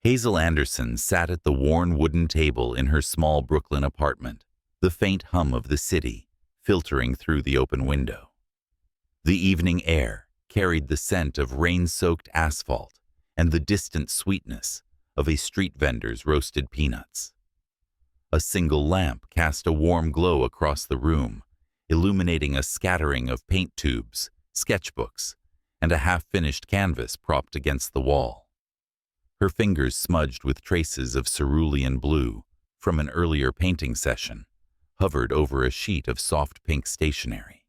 Hazel Anderson sat at the worn wooden table in her small Brooklyn apartment, the faint hum of the city filtering through the open window. The evening air carried the scent of rain-soaked asphalt and the distant sweetness of a street vendor's roasted peanuts. A single lamp cast a warm glow across the room, illuminating a scattering of paint tubes, sketchbooks, and a half-finished canvas propped against the wall. Her fingers smudged with traces of cerulean blue from an earlier painting session hovered over a sheet of soft pink stationery.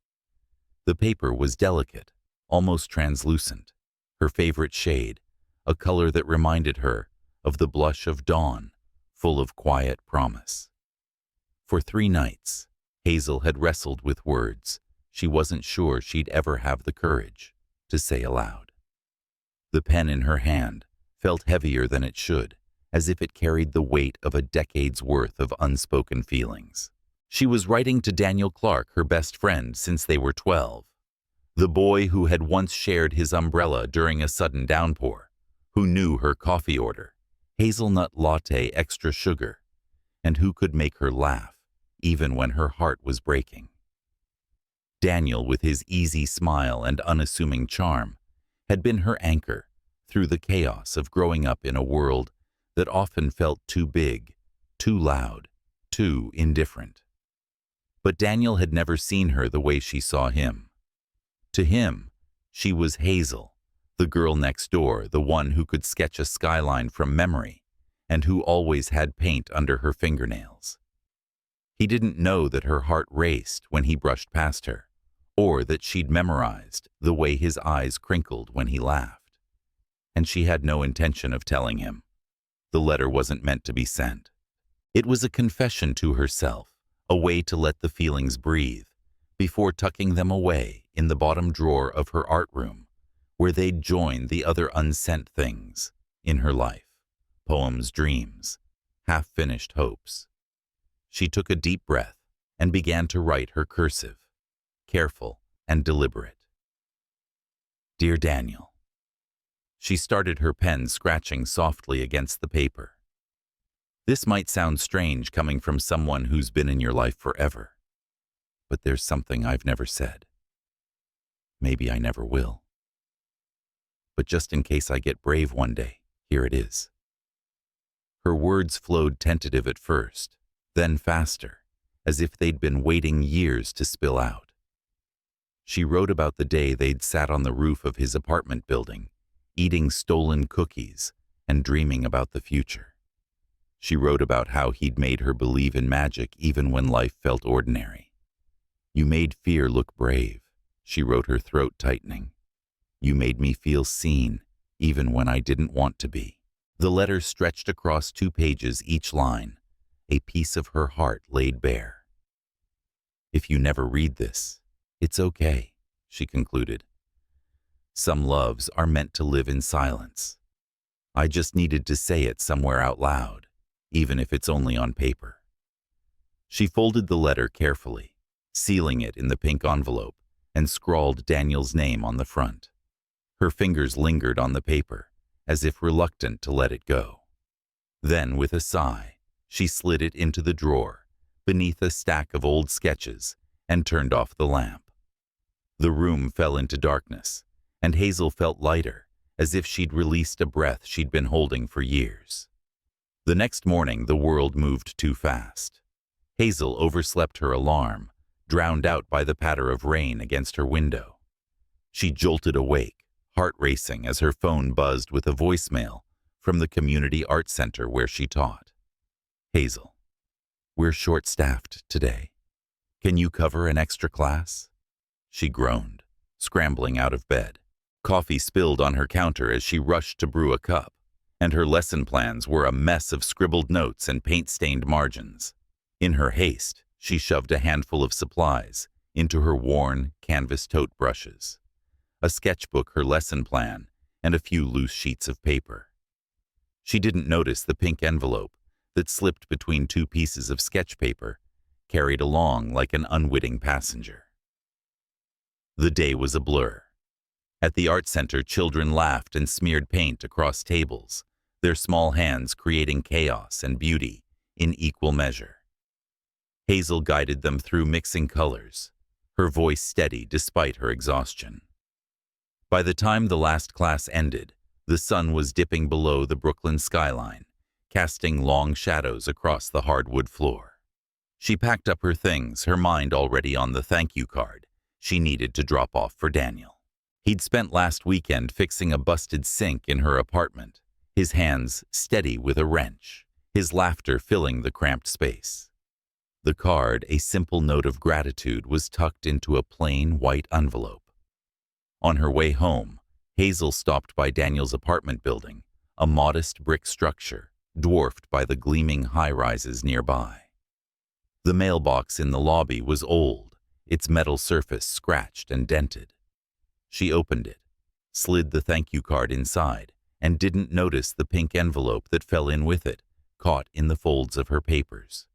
The paper was delicate, almost translucent, her favorite shade, a color that reminded her of the blush of dawn, full of quiet promise. For 3 nights, Hazel had wrestled with words she wasn't sure she'd ever have the courage to say aloud. The pen in her hand felt heavier than it should, as if it carried the weight of a decade's worth of unspoken feelings. She was writing to Daniel Clark, her best friend since they were 12, the boy who had once shared his umbrella during a sudden downpour, who knew her coffee order, hazelnut latte extra sugar, and who could make her laugh even when her heart was breaking. Daniel, with his easy smile and unassuming charm, had been her anchor through the chaos of growing up in a world that often felt too big, too loud, too indifferent. But Daniel had never seen her the way she saw him. To him, she was Hazel, the girl next door, the one who could sketch a skyline from memory and who always had paint under her fingernails. He didn't know that her heart raced when he brushed past her, or that she'd memorized the way his eyes crinkled when he laughed. And she had no intention of telling him. The letter wasn't meant to be sent. It was a confession to herself, a way to let the feelings breathe, before tucking them away in the bottom drawer of her art room, where they'd join the other unsent things in her life: poems, dreams, half-finished hopes. She took a deep breath and began to write her cursive, careful and deliberate. Dear Daniel. She started her pen scratching softly against the paper. This might sound strange coming from someone who's been in your life forever, but there's something I've never said. Maybe I never will. But just in case I get brave one day, here it is. Her words flowed tentative at first, then faster, as if they'd been waiting years to spill out. She wrote about the day they'd sat on the roof of his apartment building, eating stolen cookies and dreaming about the future. She wrote about how he'd made her believe in magic even when life felt ordinary. You made fear look brave, she wrote, her throat tightening. You made me feel seen, even when I didn't want to be. The letter stretched across 2 pages, each line, a piece of her heart laid bare. If you never read this, it's okay, she concluded. Some loves are meant to live in silence. I just needed to say it somewhere out loud, even if it's only on paper. She folded the letter carefully, sealing it in the pink envelope, and scrawled Daniel's name on the front. Her fingers lingered on the paper, as if reluctant to let it go. Then, with a sigh, she slid it into the drawer, beneath a stack of old sketches, and turned off the lamp. The room fell into darkness, and Hazel felt lighter, as if she'd released a breath she'd been holding for years. The next morning, the world moved too fast. Hazel overslept her alarm, drowned out by the patter of rain against her window. She jolted awake, heart racing, as her phone buzzed with a voicemail from the community art center where she taught. Hazel, we're short-staffed today. Can you cover an extra class? She groaned, scrambling out of bed. Coffee spilled on her counter as she rushed to brew a cup, and her lesson plans were a mess of scribbled notes and paint-stained margins. In her haste, she shoved a handful of supplies into her worn canvas tote brushes, a sketchbook, her lesson plan, and a few loose sheets of paper. She didn't notice the pink envelope that slipped between 2 pieces of sketch paper, carried along like an unwitting passenger. The day was a blur. At the art center, children laughed and smeared paint across tables, their small hands creating chaos and beauty in equal measure. Hazel guided them through mixing colors, her voice steady despite her exhaustion. By the time the last class ended, the sun was dipping below the Brooklyn skyline, casting long shadows across the hardwood floor. She packed up her things, her mind already on the thank you card she needed to drop off for Daniel. He'd spent last weekend fixing a busted sink in her apartment, his hands steady with a wrench, his laughter filling the cramped space. The card, a simple note of gratitude, was tucked into a plain white envelope. On her way home, Hazel stopped by Daniel's apartment building, a modest brick structure dwarfed by the gleaming high-rises nearby. The mailbox in the lobby was old, its metal surface scratched and dented. She opened it, slid the thank you card inside, and didn't notice the pink envelope that fell in with it, caught in the folds of her papers.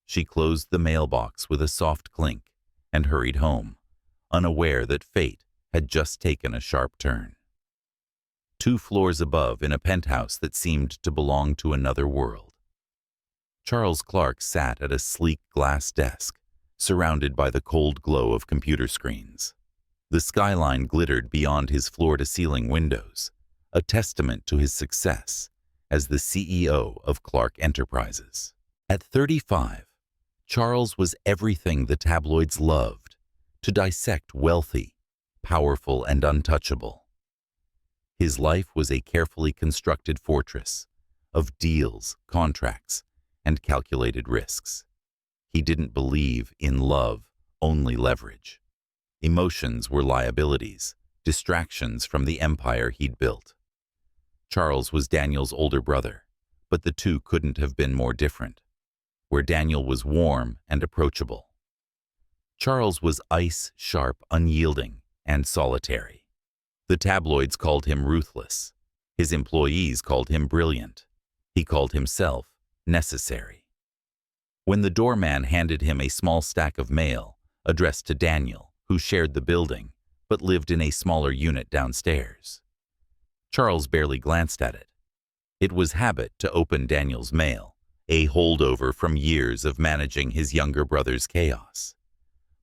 She closed the mailbox with a soft clink and hurried home, unaware that fate had just taken a sharp turn. 2 floors above, in a penthouse that seemed to belong to another world, Charles Clark sat at a sleek glass desk, surrounded by the cold glow of computer screens. The skyline glittered beyond his floor-to-ceiling windows, a testament to his success as the CEO of Clark Enterprises. At 35, Charles was everything the tabloids loved, to dissect: wealthy, powerful, and untouchable. His life was a carefully constructed fortress of deals, contracts, and calculated risks. He didn't believe in love, only leverage. Emotions were liabilities, distractions from the empire he'd built. Charles was Daniel's older brother, but the two couldn't have been more different. Where Daniel was warm and approachable, Charles was ice-sharp, unyielding, and solitary. The tabloids called him ruthless. His employees called him brilliant. He called himself necessary. When the doorman handed him a small stack of mail addressed to Daniel, who shared the building but lived in a smaller unit downstairs, Charles barely glanced at it. It was habit to open Daniel's mail, a holdover from years of managing his younger brother's chaos.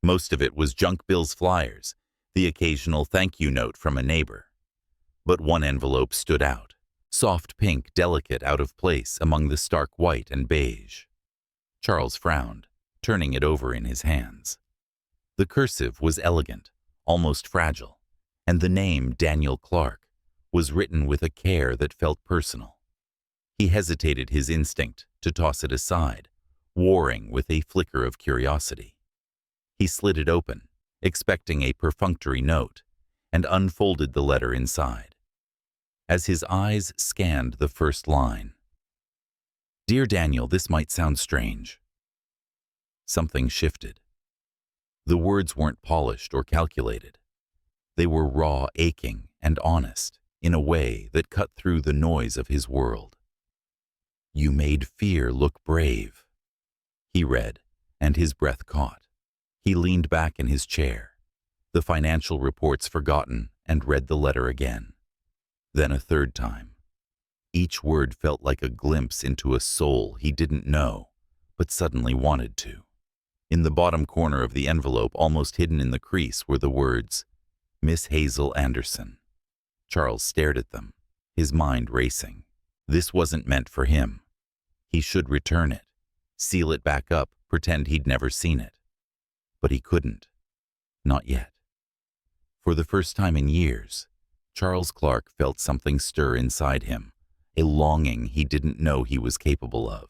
Most of it was junk bills, flyers, the occasional thank you note from a neighbor. But one envelope stood out, soft pink, delicate, out of place among the stark white and beige. Charles frowned, turning it over in his hands. The cursive was elegant, almost fragile, and the name Daniel Clark was written with a care that felt personal. He hesitated, his instinct to toss it aside, warring with a flicker of curiosity. He slid it open, expecting a perfunctory note, and unfolded the letter inside. As his eyes scanned the first line, "Dear Daniel, this might sound strange." Something shifted. The words weren't polished or calculated. They were raw, aching, and honest, in a way that cut through the noise of his world. "You made fear look brave," he read, and his breath caught. He leaned back in his chair, the financial reports forgotten, and read the letter again. Then a third time. Each word felt like a glimpse into a soul he didn't know, but suddenly wanted to. In the bottom corner of the envelope, almost hidden in the crease, were the words, "Miss Hazel Anderson." Charles stared at them, his mind racing. This wasn't meant for him. He should return it, seal it back up, pretend he'd never seen it. But he couldn't. Not yet. For the first time in years, Charles Clark felt something stir inside him, a longing he didn't know he was capable of.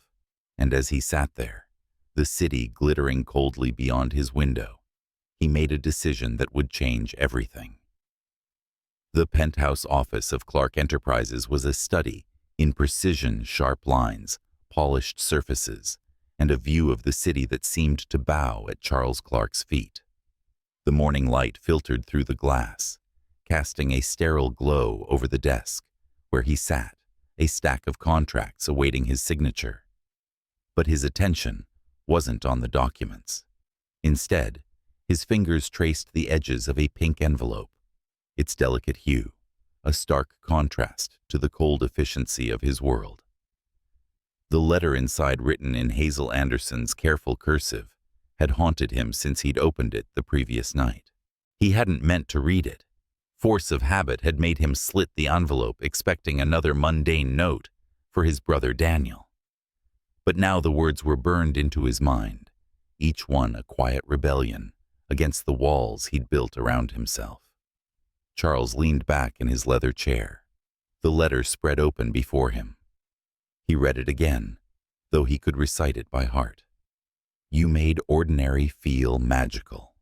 And as he sat there, the city glittering coldly beyond his window, he made a decision that would change everything. The penthouse office of Clark Enterprises was a study in precision, sharp lines, polished surfaces, and a view of the city that seemed to bow at Charles Clark's feet. The morning light filtered through the glass, casting a sterile glow over the desk where he sat, a stack of contracts awaiting his signature. But his attention wasn't on the documents. Instead, his fingers traced the edges of a pink envelope, its delicate hue, a stark contrast to the cold efficiency of his world. The letter inside, written in Hazel Anderson's careful cursive, had haunted him since he'd opened it the previous night. He hadn't meant to read it. Force of habit had made him slit the envelope, expecting another mundane note for his brother Daniel. But now the words were burned into his mind, each one a quiet rebellion against the walls he'd built around himself. Charles leaned back in his leather chair, the letter spread open before him. He read it again, though he could recite it by heart. You made ordinary feel magical.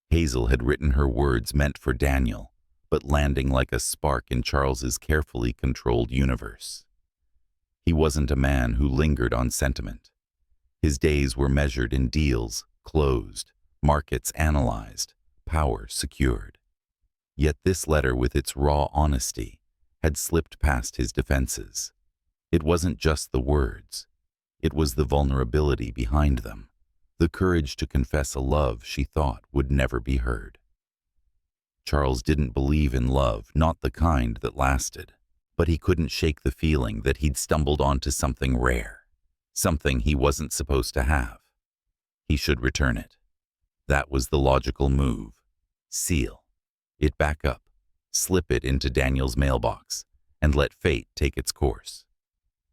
Hazel had written her words meant for Daniel, but landing like a spark in Charles's carefully controlled universe. He wasn't a man who lingered on sentiment. His days were measured in deals closed, markets analyzed, power secured. Yet this letter, with its raw honesty, had slipped past his defenses. It wasn't just the words. It was the vulnerability behind them, the courage to confess a love she thought would never be heard. Charles didn't believe in love, not the kind that lasted, but he couldn't shake the feeling that he'd stumbled onto something rare, something he wasn't supposed to have. He should return it. That was the logical move. Seal it back up, slip it into Daniel's mailbox, and let fate take its course.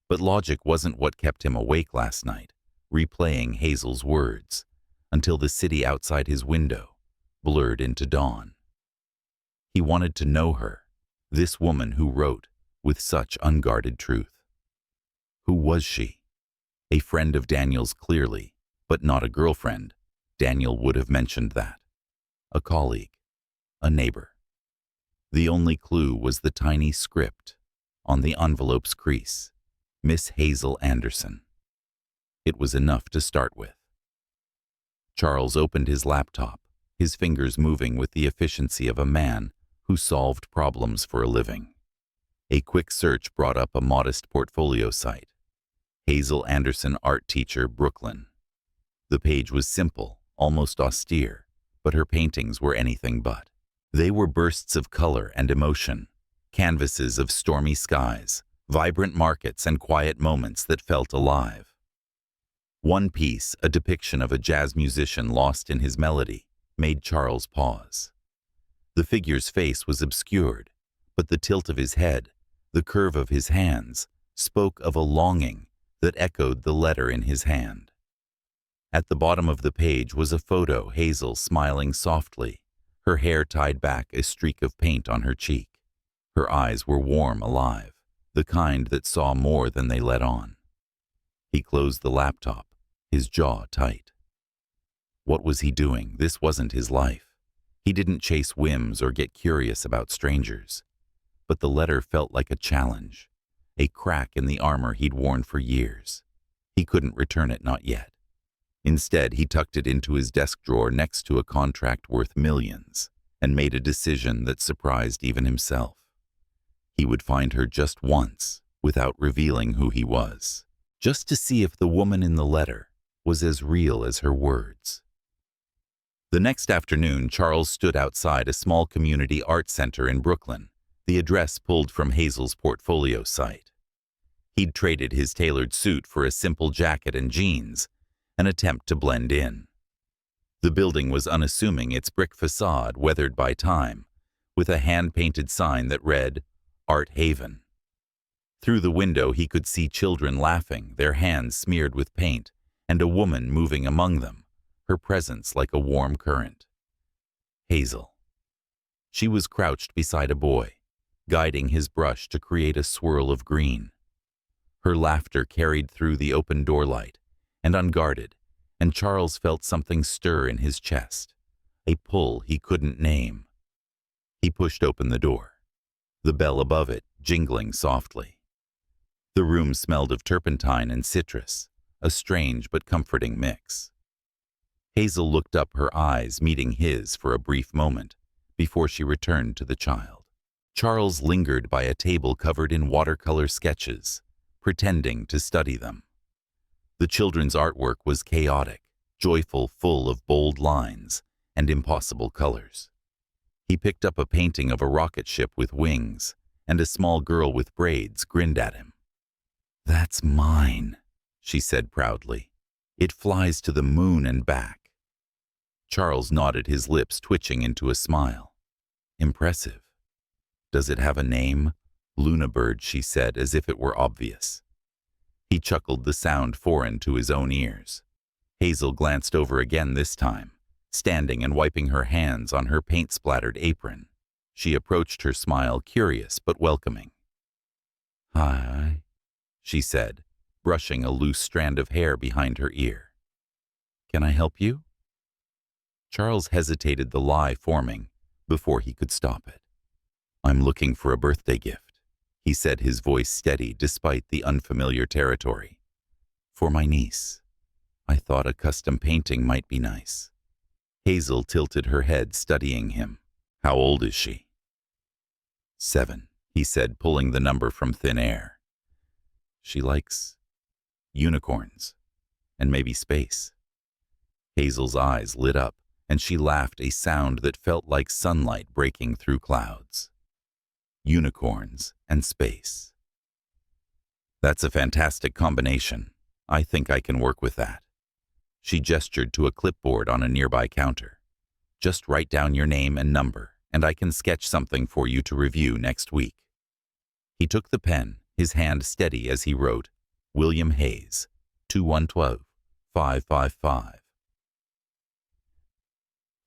But logic wasn't what kept him awake last night, replaying Hazel's words, until the city outside his window blurred into dawn. He wanted to know her, this woman who wrote with such unguarded truth. Who was she? A friend of Daniel's, clearly, but not a girlfriend. Daniel would have mentioned that. A colleague, a neighbor. The only clue was the tiny script on the envelope's crease. Miss Hazel Anderson. It was enough to start with. Charles opened his laptop, his fingers moving with the efficiency of a man who solved problems for a living. A quick search brought up a modest portfolio site. Hazel Anderson, art teacher, Brooklyn. The page was simple, almost austere, but her paintings were anything but. They were bursts of color and emotion, canvases of stormy skies, vibrant markets, and quiet moments that felt alive. One piece, a depiction of a jazz musician lost in his melody, made Charles pause. The figure's face was obscured, but the tilt of his head, the curve of his hands, spoke of a longing that echoed the letter in his hand. At the bottom of the page was a photo, Hazel smiling softly, her hair tied back, a streak of paint on her cheek. Her eyes were warm, alive, the kind that saw more than they let on. He closed the laptop, his jaw tight. What was he doing? This wasn't his life. He didn't chase whims or get curious about strangers. But the letter felt like a challenge, a crack in the armor he'd worn for years. He couldn't return it, not yet. Instead, he tucked it into his desk drawer next to a contract worth millions, and made a decision that surprised even himself. He would find her just once, without revealing who he was, just to see if the woman in the letter was as real as her words. The next afternoon, Charles stood outside a small community art center in Brooklyn, the address pulled from Hazel's portfolio site. He'd traded his tailored suit for a simple jacket and jeans, an attempt to blend in. The building was unassuming, its brick facade weathered by time, with a hand-painted sign that read, Art Haven. Through the window he could see children laughing, their hands smeared with paint, and a woman moving among them, her presence like a warm current. Hazel. She was crouched beside a boy, guiding his brush to create a swirl of green. Her laughter carried through the open doorlight, and unguarded, and Charles felt something stir in his chest, a pull he couldn't name. He pushed open the door, the bell above it jingling softly. The room smelled of turpentine and citrus, a strange but comforting mix. Hazel looked up, her eyes meeting his for a brief moment before she returned to the child. Charles lingered by a table covered in watercolor sketches, pretending to study them. The children's artwork was chaotic, joyful, full of bold lines and impossible colors. He picked up a painting of a rocket ship with wings, and a small girl with braids grinned at him. "That's mine," she said proudly. "It flies to the moon and back." Charles nodded, his lips twitching into a smile. "Impressive. Does it have a name?" "Luna Bird," she said, as if it were obvious. He chuckled, the sound foreign to his own ears. Hazel glanced over again this time, standing and wiping her hands on her paint-splattered apron. She approached her smile, curious but welcoming. "Hi," she said, brushing a loose strand of hair behind her ear. "Can I help you?" Charles hesitated, the lie forming, before he could stop it. "I'm looking for a birthday gift," he said, his voice steady despite the unfamiliar territory. "For my niece. I thought a custom painting might be nice." Hazel tilted her head, studying him. "How old is she?" 7, he said, pulling the number from thin air. "She likes unicorns, and maybe space." Hazel's eyes lit up, and she laughed, a sound that felt like sunlight breaking through clouds. Unicorns and space. "That's a fantastic combination. I think I can work with that." She gestured to a clipboard on a nearby counter. "Just write down your name and number, and I can sketch something for you to review next week." He took the pen, his hand steady as he wrote, "William Hayes, 2112-555.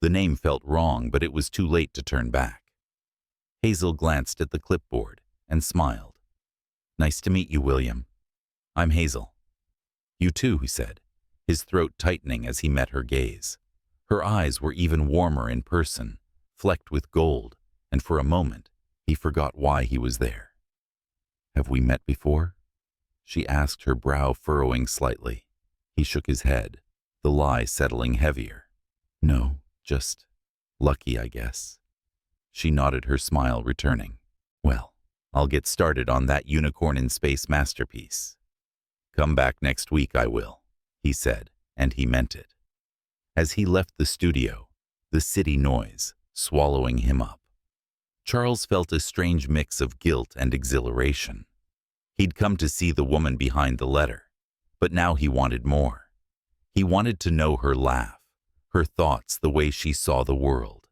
The name felt wrong, but it was too late to turn back. Hazel glanced at the clipboard and smiled. "Nice to meet you, William. I'm Hazel." "You too," he said, his throat tightening as he met her gaze. Her eyes were even warmer in person, flecked with gold, and for a moment he forgot why he was there. "Have we met before?" she asked, her brow furrowing slightly. He shook his head, the lie settling heavier. "No, just lucky, I guess." She nodded, her smile returning. "Well, I'll get started on that unicorn in space masterpiece." "Come back next week, I will," he said, and he meant it. As he left the studio, the city noise swallowing him up, Charles felt a strange mix of guilt and exhilaration. He'd come to see the woman behind the letter, but now he wanted more. He wanted to know her laugh, her thoughts, the way she saw the world.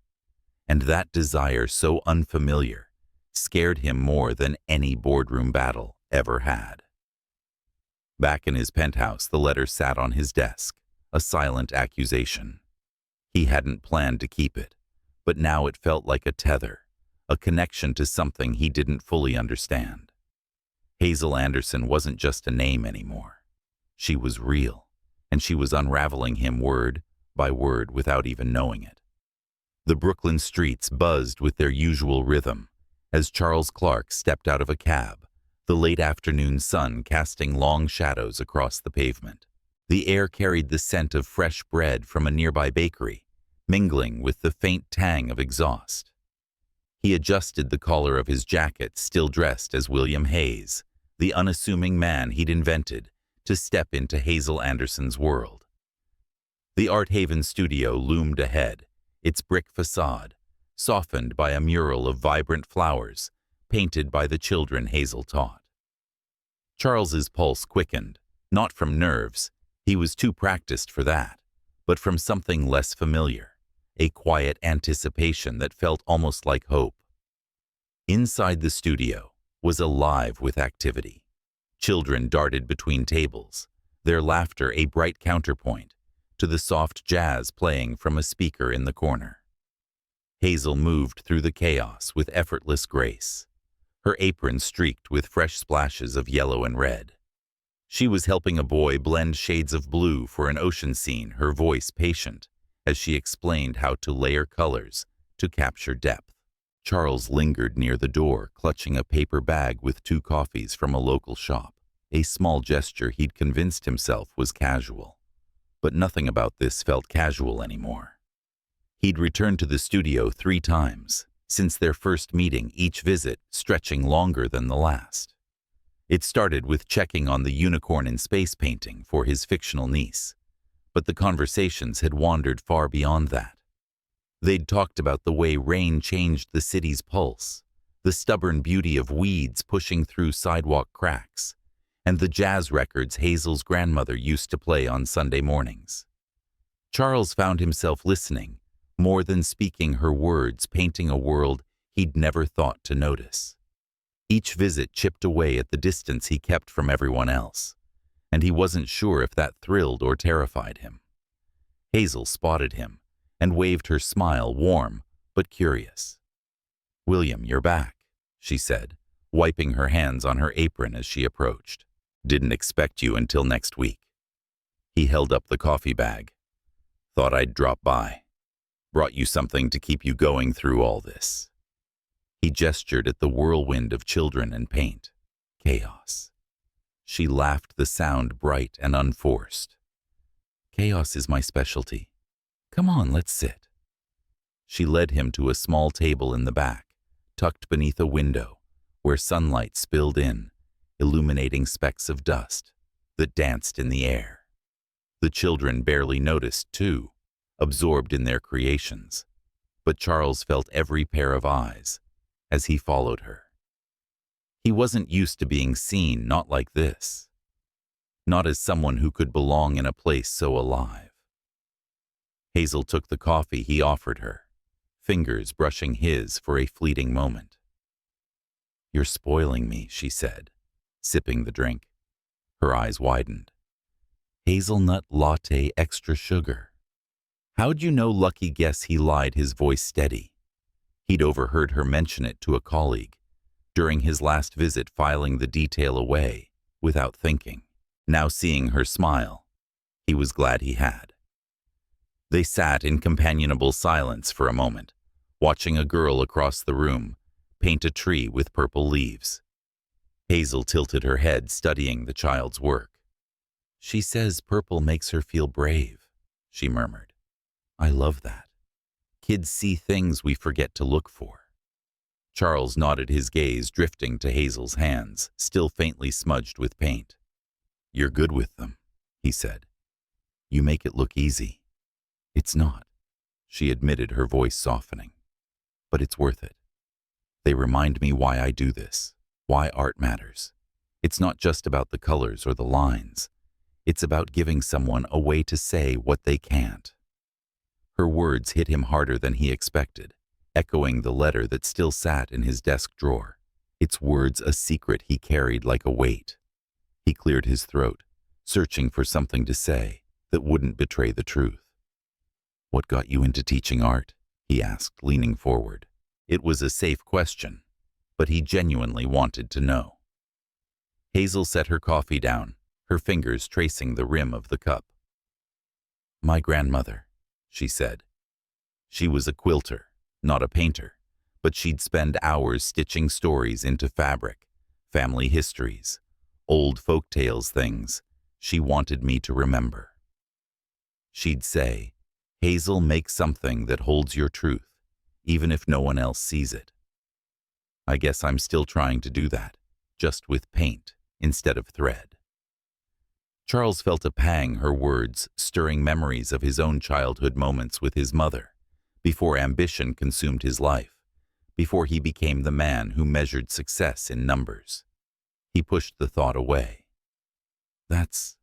And that desire, so unfamiliar, scared him more than any boardroom battle ever had. Back in his penthouse, the letter sat on his desk, a silent accusation. He hadn't planned to keep it, but now it felt like a tether, a connection to something he didn't fully understand. Hazel Anderson wasn't just a name anymore. She was real, and she was unraveling him word by word without even knowing it. The Brooklyn streets buzzed with their usual rhythm as Charles Clark stepped out of a cab, the late afternoon sun casting long shadows across the pavement. The air carried the scent of fresh bread from a nearby bakery, mingling with the faint tang of exhaust. He adjusted the collar of his jacket, still dressed as William Hayes, the unassuming man he'd invented to step into Hazel Anderson's world. The Art Haven studio loomed ahead, its brick facade softened by a mural of vibrant flowers painted by the children Hazel taught. Charles's pulse quickened, not from nerves, he was too practiced for that, but from something less familiar, a quiet anticipation that felt almost like hope. Inside the studio was alive with activity. Children darted between tables, their laughter a bright counterpoint to the soft jazz playing from a speaker in the corner. Hazel moved through the chaos with effortless grace, her apron streaked with fresh splashes of yellow and red. She was helping a boy blend shades of blue for an ocean scene, her voice patient as she explained how to layer colors to capture depth. Charles lingered near the door, clutching a paper bag with 2 coffees from a local shop, a small gesture he'd convinced himself was casual. But nothing about this felt casual anymore. He'd returned to the studio 3 times since their first meeting, each visit stretching longer than the last. It started with checking on the unicorn in space painting for his fictional niece, but the conversations had wandered far beyond that. They'd talked about the way rain changed the city's pulse, the stubborn beauty of weeds pushing through sidewalk cracks, and the jazz records Hazel's grandmother used to play on Sunday mornings. Charles found himself listening, more than speaking her words, painting a world he'd never thought to notice. Each visit chipped away at the distance he kept from everyone else, and he wasn't sure if that thrilled or terrified him. Hazel spotted him and waved her smile, warm but curious. "William, you're back," she said, wiping her hands on her apron as she approached. "Didn't expect you until next week." He held up the coffee bag. "Thought I'd drop by. Brought you something to keep you going through all this." He gestured at the whirlwind of children and paint. "Chaos." She laughed, the sound bright and unforced. "Chaos is my specialty. Come on, let's sit." She led him to a small table in the back, tucked beneath a window, where sunlight spilled in, illuminating specks of dust that danced in the air. The children barely noticed, too, absorbed in their creations, but Charles felt every pair of eyes as he followed her. He wasn't used to being seen, not like this. Not as someone who could belong in a place so alive. Hazel took the coffee he offered her, fingers brushing his for a fleeting moment. "You're spoiling me," she said, sipping the drink. Her eyes widened. "Hazelnut latte, extra sugar." "How'd you know?" Lucky guess, he lied, his voice steady. He'd overheard her mention it to a colleague during his last visit, filing the detail away without thinking. Now seeing her smile, he was glad he had. They sat in companionable silence for a moment, watching a girl across the room paint a tree with purple leaves. Hazel tilted her head, studying the child's work. "She says purple makes her feel brave," she murmured. "I love that. Kids see things we forget to look for." Charles nodded, his gaze drifting to Hazel's hands, still faintly smudged with paint. "You're good with them," he said. "You make it look easy." "It's not," she admitted, her voice softening. "But it's worth it. They remind me why I do this, why art matters. It's not just about the colors or the lines. It's about giving someone a way to say what they can't." Her words hit him harder than he expected, echoing the letter that still sat in his desk drawer, its words a secret he carried like a weight. He cleared his throat, searching for something to say that wouldn't betray the truth. "What got you into teaching art?" he asked, leaning forward. It was a safe question, but he genuinely wanted to know. Hazel set her coffee down, her fingers tracing the rim of the cup. "My grandmother," she said. She was a quilter, not a painter, but she'd spend hours stitching stories into fabric, family histories, old folk tales, things she wanted me to remember. She'd say, "Hazel, make something that holds your truth, even if no one else sees it." I guess I'm still trying to do that, just with paint instead of thread. Charles felt a pang, her words stirring memories of his own childhood moments with his mother, before ambition consumed his life, before he became the man who measured success in numbers. He pushed the thought away. "That's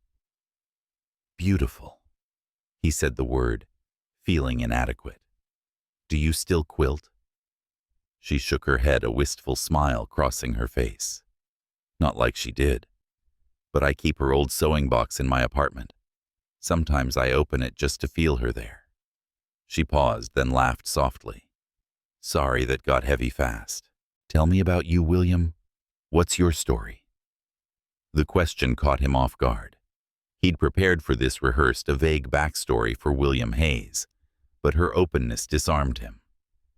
beautiful," he said the word, feeling inadequate. "Do you still quilt?" She shook her head, a wistful smile crossing her face. "Not like she did. But I keep her old sewing box in my apartment. Sometimes I open it just to feel her there." She paused, then laughed softly. "Sorry, that got heavy fast. Tell me about you, William. What's your story?" The question caught him off guard. He'd prepared for this, rehearsed a vague backstory for William Hayes, but her openness disarmed him.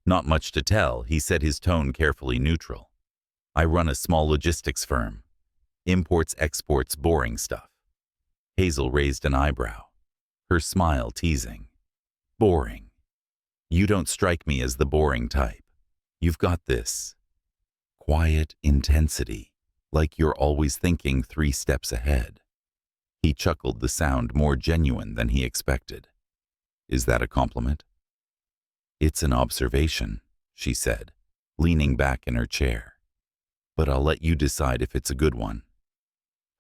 "Not much to tell," he said, his tone carefully neutral. "I run a small logistics firm. Imports, exports, boring stuff." Hazel raised an eyebrow, her smile teasing. "Boring? You don't strike me as the boring type. You've got this quiet intensity, like you're always thinking 3 steps ahead." He chuckled, the sound more genuine than he expected. "Is that a compliment?" "It's an observation," she said, leaning back in her chair. But I'll let you decide if it's a good one.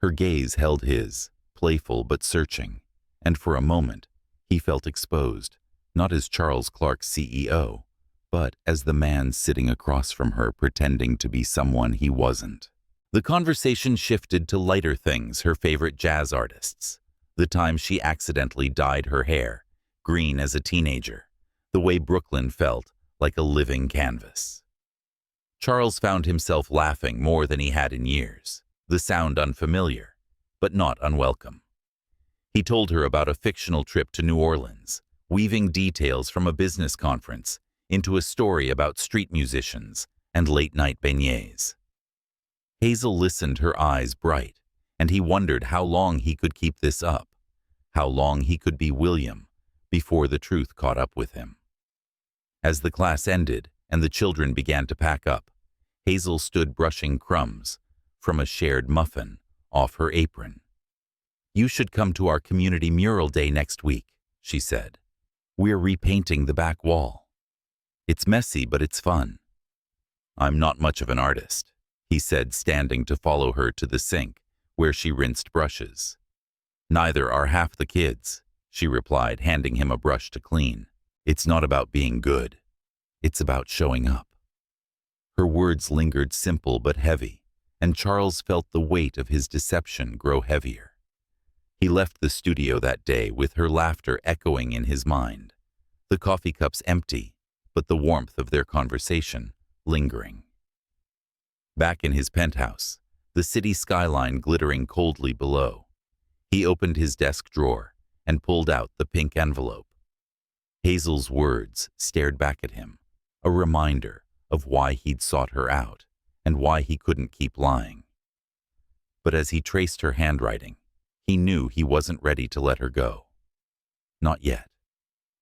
Her gaze held his, playful but searching, and for a moment he felt exposed, not as Charles Clark's CEO, but as the man sitting across from her pretending to be someone he wasn't. The conversation shifted to lighter things, her favorite jazz artists, the time she accidentally dyed her hair green as a teenager, the way Brooklyn felt like a living canvas. Charles found himself laughing more than he had in years, the sound unfamiliar, but not unwelcome. He told her about a fictional trip to New Orleans, weaving details from a business conference into a story about street musicians and late-night beignets. Hazel listened, her eyes bright, and he wondered how long he could keep this up, how long he could be William before the truth caught up with him. As the class ended and the children began to pack up, Hazel stood brushing crumbs from a shared muffin off her apron. "You should come to our community mural day next week," she said. "We're repainting the back wall. It's messy, but it's fun." "I'm not much of an artist," he said, standing to follow her to the sink where she rinsed brushes. "Neither are half the kids," she replied, handing him a brush to clean. "It's not about being good. It's about showing up." Her words lingered simple but heavy, and Charles felt the weight of his deception grow heavier. He left the studio that day with her laughter echoing in his mind, the coffee cups empty, but the warmth of their conversation lingering. Back in his penthouse, the city skyline glittering coldly below, he opened his desk drawer and pulled out the pink envelope. Hazel's words stared back at him, a reminder of why he'd sought her out and why he couldn't keep lying. But as he traced her handwriting, he knew he wasn't ready to let her go. Not yet.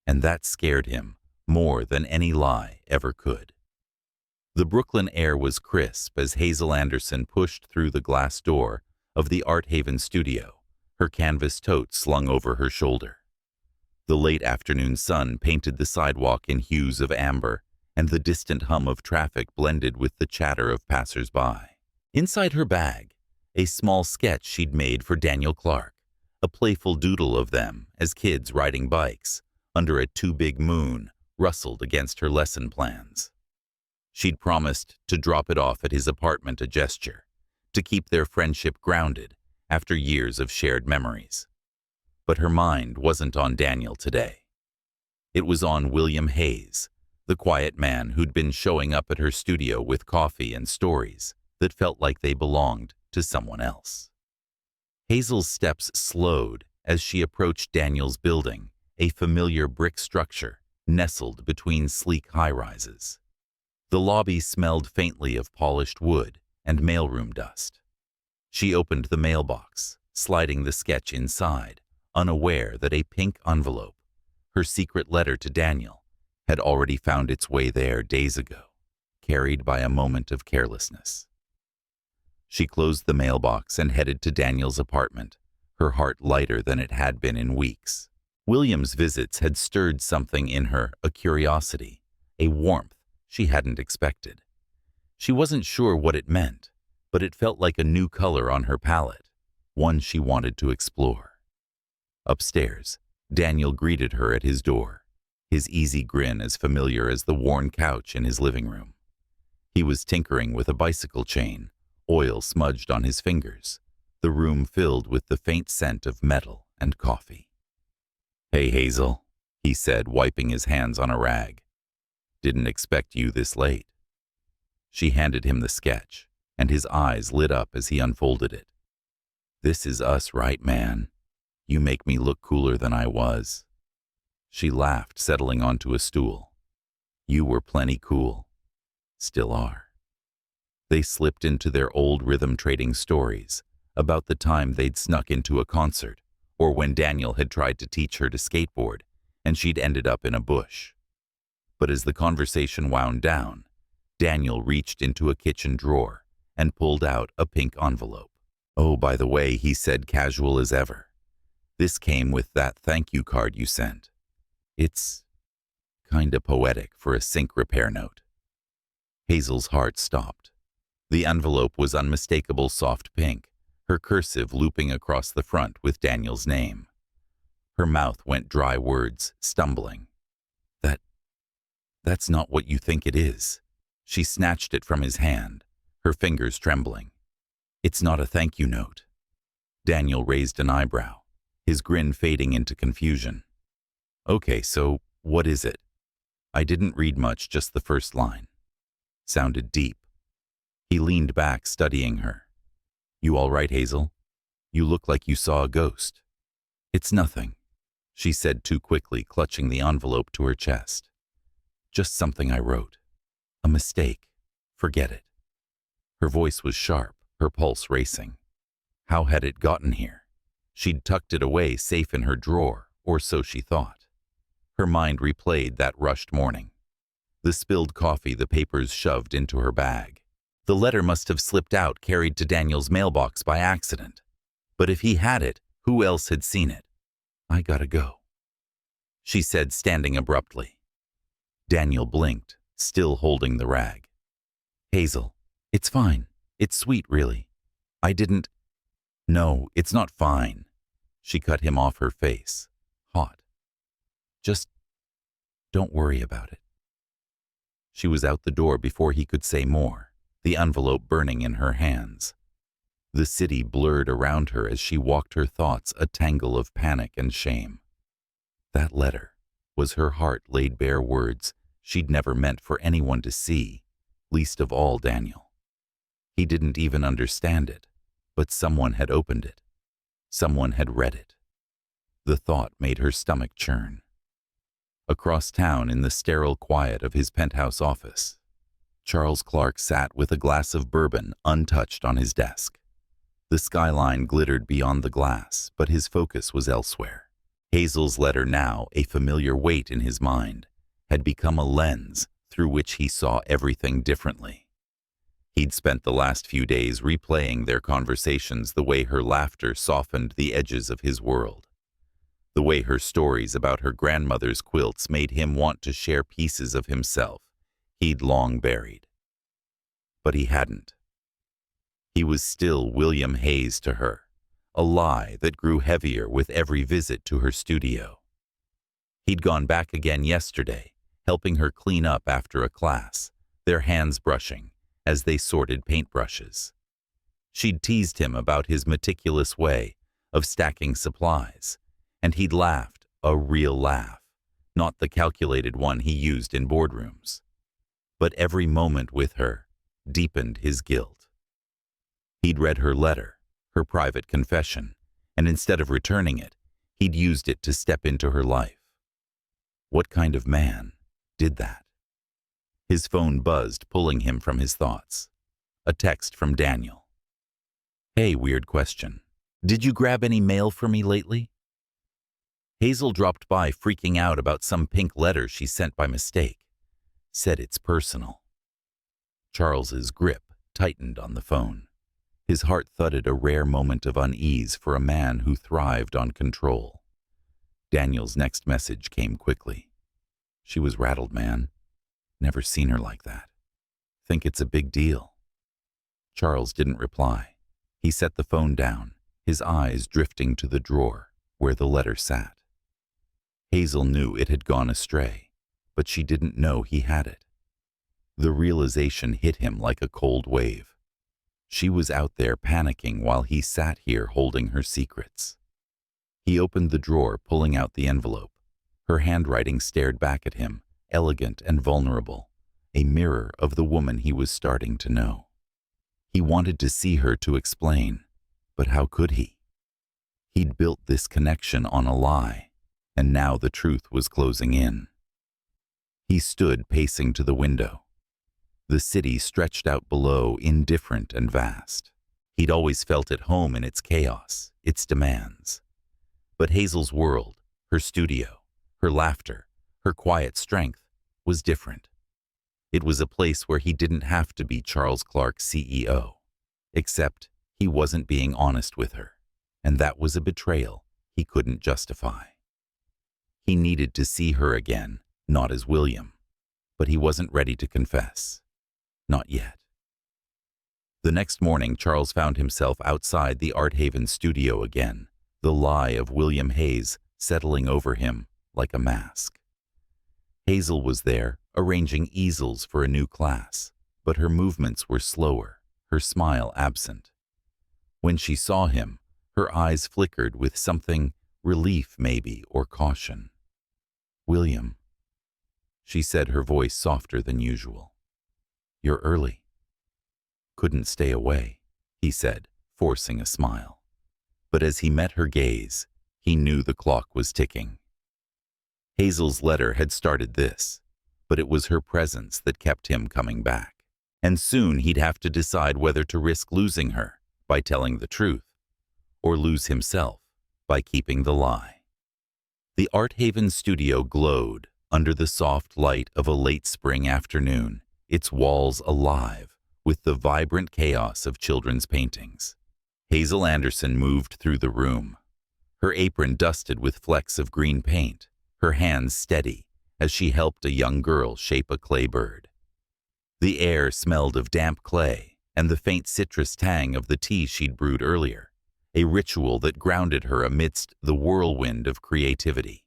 And that scared him more than any lie ever could. The Brooklyn air was crisp as Hazel Anderson pushed through the glass door of the Art Haven studio, her canvas tote slung over her shoulder. The late afternoon sun painted the sidewalk in hues of amber, and the distant hum of traffic blended with the chatter of passers-by. Inside her bag, a small sketch she'd made for Daniel Clark, a playful doodle of them as kids riding bikes under a too-big moon rustled against her lesson plans. She'd promised to drop it off at his apartment, a gesture, to keep their friendship grounded after years of shared memories. But her mind wasn't on Daniel today. It was on William Hayes, the quiet man who'd been showing up at her studio with coffee and stories that felt like they belonged to someone else. Hazel's steps slowed as she approached Daniel's building, a familiar brick structure nestled between sleek high-rises. The lobby smelled faintly of polished wood and mailroom dust. She opened the mailbox, sliding the sketch inside, unaware that a pink envelope, her secret letter to Daniel, had already found its way there days ago, carried by a moment of carelessness. She closed the mailbox and headed to Daniel's apartment, her heart lighter than it had been in weeks. William's visits had stirred something in her, a curiosity, a warmth she hadn't expected. She wasn't sure what it meant, but it felt like a new color on her palette, one she wanted to explore. Upstairs, Daniel greeted her at his door, his easy grin as familiar as the worn couch in his living room. He was tinkering with a bicycle chain, oil smudged on his fingers, the room filled with the faint scent of metal and coffee. "Hey, Hazel," he said, wiping his hands on a rag. "Didn't expect you this late." She handed him the sketch, and his eyes lit up as he unfolded it. "This is us, right, man? You make me look cooler than I was." She laughed, settling onto a stool. "You were plenty cool. Still are." They slipped into their old rhythm-trading stories about the time they'd snuck into a concert, or when Daniel had tried to teach her to skateboard and she'd ended up in a bush. But as the conversation wound down, Daniel reached into a kitchen drawer and pulled out a pink envelope. "Oh, by the way," he said, casual as ever, "this came with that thank you card you sent. It's kinda poetic for a sink repair note." Hazel's heart stopped. The envelope was unmistakable soft pink, her cursive looping across the front with Daniel's name. Her mouth went dry, words stumbling. That's not what you think it is." She snatched it from his hand, her fingers trembling. "It's not a thank you note." Daniel raised an eyebrow, his grin fading into confusion. "Okay, so what is it?" "I didn't read much, just the first line." Sounded deep. He leaned back, studying her. "You all right, Hazel? You look like you saw a ghost." "It's nothing," she said too quickly, clutching the envelope to her chest. "Just something I wrote. A mistake. Forget it." Her voice was sharp, her pulse racing. How had it gotten here? She'd tucked it away safe in her drawer, or so she thought. Her mind replayed that rushed morning. The spilled coffee, the papers shoved into her bag. The letter must have slipped out, carried to Daniel's mailbox by accident. But if he had it, who else had seen it? "I gotta go," she said, standing abruptly. Daniel blinked, still holding the rag. "Hazel, it's fine. It's sweet, really. I didn't—" "No, it's not fine." She cut him off, her face hot. "Just don't worry about it." She was out the door before he could say more, the envelope burning in her hands. The city blurred around her as she walked, her thoughts a tangle of panic and shame. That letter was her heart laid bare, words she'd never meant for anyone to see, least of all Daniel. He didn't even understand it, but someone had opened it. Someone had read it. The thought made her stomach churn. Across town, in the sterile quiet of his penthouse office, Charles Clark sat with a glass of bourbon untouched on his desk. The skyline glittered beyond the glass, but his focus was elsewhere. Hazel's letter, now a familiar weight in his mind, had become a lens through which he saw everything differently. He'd spent the last few days replaying their conversations, the way her laughter softened the edges of his world, the way her stories about her grandmother's quilts made him want to share pieces of himself he'd long buried. But he hadn't. He was still William Hayes to her, a lie that grew heavier with every visit to her studio. He'd gone back again yesterday, helping her clean up after a class, their hands brushing as they sorted paintbrushes. She'd teased him about his meticulous way of stacking supplies, and he'd laughed, a real laugh, not the calculated one he used in boardrooms. But every moment with her deepened his guilt. He'd read her letter, her private confession, and instead of returning it, he'd used it to step into her life. What kind of man did that? His phone buzzed, pulling him from his thoughts. A text from Daniel. "Hey, weird question. Did you grab any mail for me lately?" Hazel dropped by, freaking out about some pink letter she sent by mistake. Said it's personal. Charles's grip tightened on the phone. His heart thudded, a rare moment of unease for a man who thrived on control. Daniel's next message came quickly. "She was rattled, man. Never seen her like that. Think it's a big deal." Charles didn't reply. He set the phone down, his eyes drifting to the drawer where the letter sat. Hazel knew it had gone astray, but she didn't know he had it. The realization hit him like a cold wave. She was out there panicking while he sat here holding her secrets. He opened the drawer, pulling out the envelope. Her handwriting stared back at him, elegant and vulnerable, a mirror of the woman he was starting to know. He wanted to see her, to explain, but how could he? He'd built this connection on a lie, and now the truth was closing in. He stood pacing to the window. The city stretched out below, indifferent and vast. He'd always felt at home in its chaos, its demands. But Hazel's world, her studio, her laughter, her quiet strength, was different. It was a place where he didn't have to be Charles Clark, CEO. Except he wasn't being honest with her, and that was a betrayal he couldn't justify. He needed to see her again, not as William, but he wasn't ready to confess. Not yet. The next morning, Charles found himself outside the Art Haven studio again, the lie of William Hayes settling over him like a mask. Hazel was there, arranging easels for a new class, but her movements were slower, her smile absent. When she saw him, her eyes flickered with something, relief maybe, or caution. "William," she said, her voice softer than usual. "You're early." "Couldn't stay away," he said, forcing a smile. But as he met her gaze, he knew the clock was ticking. Hazel's letter had started this, but it was her presence that kept him coming back. And soon he'd have to decide whether to risk losing her by telling the truth, or lose himself by keeping the lie. The Art Haven studio glowed under the soft light of a late spring afternoon, its walls alive with the vibrant chaos of children's paintings. Hazel Anderson moved through the room, her apron dusted with flecks of green paint, her hands steady as she helped a young girl shape a clay bird. The air smelled of damp clay and the faint citrus tang of the tea she'd brewed earlier, a ritual that grounded her amidst the whirlwind of creativity.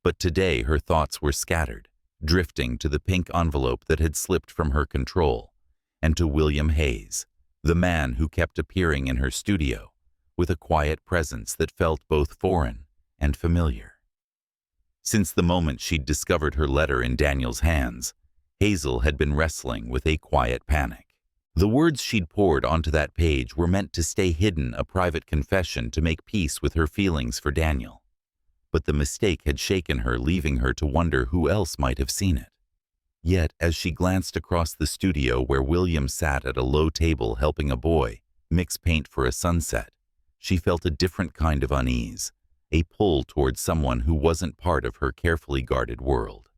But today her thoughts were scattered, drifting to the pink envelope that had slipped from her control, and to William Hayes, the man who kept appearing in her studio with a quiet presence that felt both foreign and familiar. Since the moment she'd discovered her letter in Daniel's hands, Hazel had been wrestling with a quiet panic. The words she'd poured onto that page were meant to stay hidden, a private confession to make peace with her feelings for Daniel. But the mistake had shaken her, leaving her to wonder who else might have seen it. Yet, as she glanced across the studio where William sat at a low table helping a boy mix paint for a sunset, she felt a different kind of unease, a pull towards someone who wasn't part of her carefully guarded world.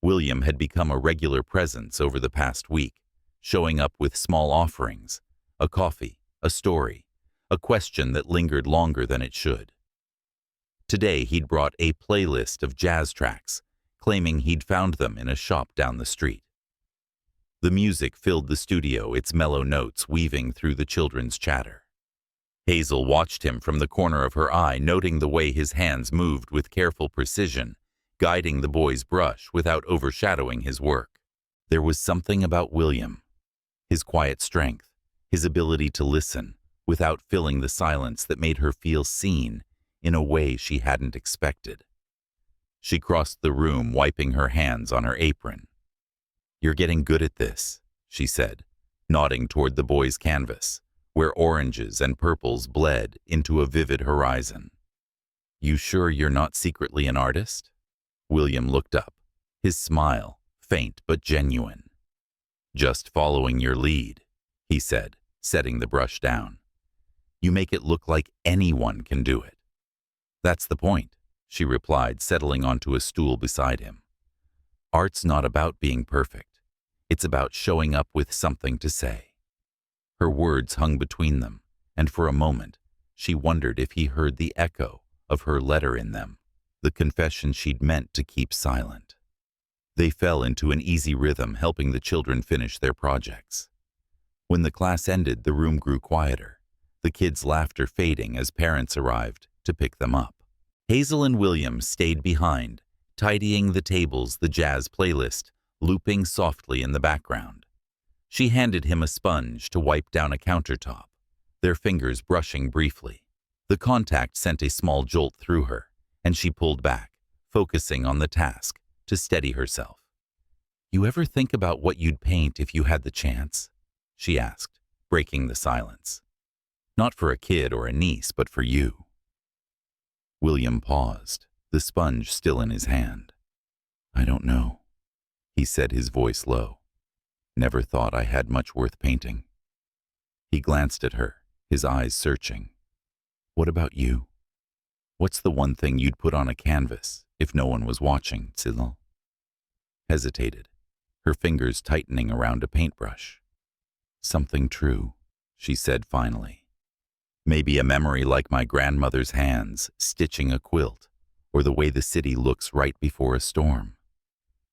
William had become a regular presence over the past week, showing up with small offerings, a coffee, a story, a question that lingered longer than it should. Today he'd brought a playlist of jazz tracks, claiming he'd found them in a shop down the street. The music filled the studio, its mellow notes weaving through the children's chatter. Hazel watched him from the corner of her eye, noting the way his hands moved with careful precision, guiding the boy's brush without overshadowing his work. There was something about William, his quiet strength, his ability to listen without filling the silence, that made her feel seen in a way she hadn't expected. She crossed the room, wiping her hands on her apron. "You're getting good at this," she said, nodding toward the boy's canvas, where oranges and purples bled into a vivid horizon. "You sure you're not secretly an artist?" William looked up, his smile faint but genuine. "Just following your lead," he said, setting the brush down. "You make it look like anyone can do it." "That's the point," she replied, settling onto a stool beside him. "Art's not about being perfect. It's about showing up with something to say." Her words hung between them, and for a moment she wondered if he heard the echo of her letter in them, the confession she'd meant to keep silent. They fell into an easy rhythm, helping the children finish their projects. When the class ended, the room grew quieter, the kids' laughter fading as parents arrived to pick them up. Hazel and William stayed behind, tidying the tables, the jazz playlist looping softly in the background. She handed him a sponge to wipe down a countertop, their fingers brushing briefly. The contact sent a small jolt through her, and she pulled back, focusing on the task to steady herself. "You ever think about what you'd paint if you had the chance?" she asked, breaking the silence. "Not for a kid or a niece, but for you." William paused, the sponge still in his hand. "I don't know," he said, his voice low. "Never thought I had much worth painting." He glanced at her, his eyes searching. "What about you? What's the one thing you'd put on a canvas if no one was watching?" Hazel hesitated, her fingers tightening around a paintbrush. "Something true," she said finally. "Maybe a memory like my grandmother's hands stitching a quilt, or the way the city looks right before a storm.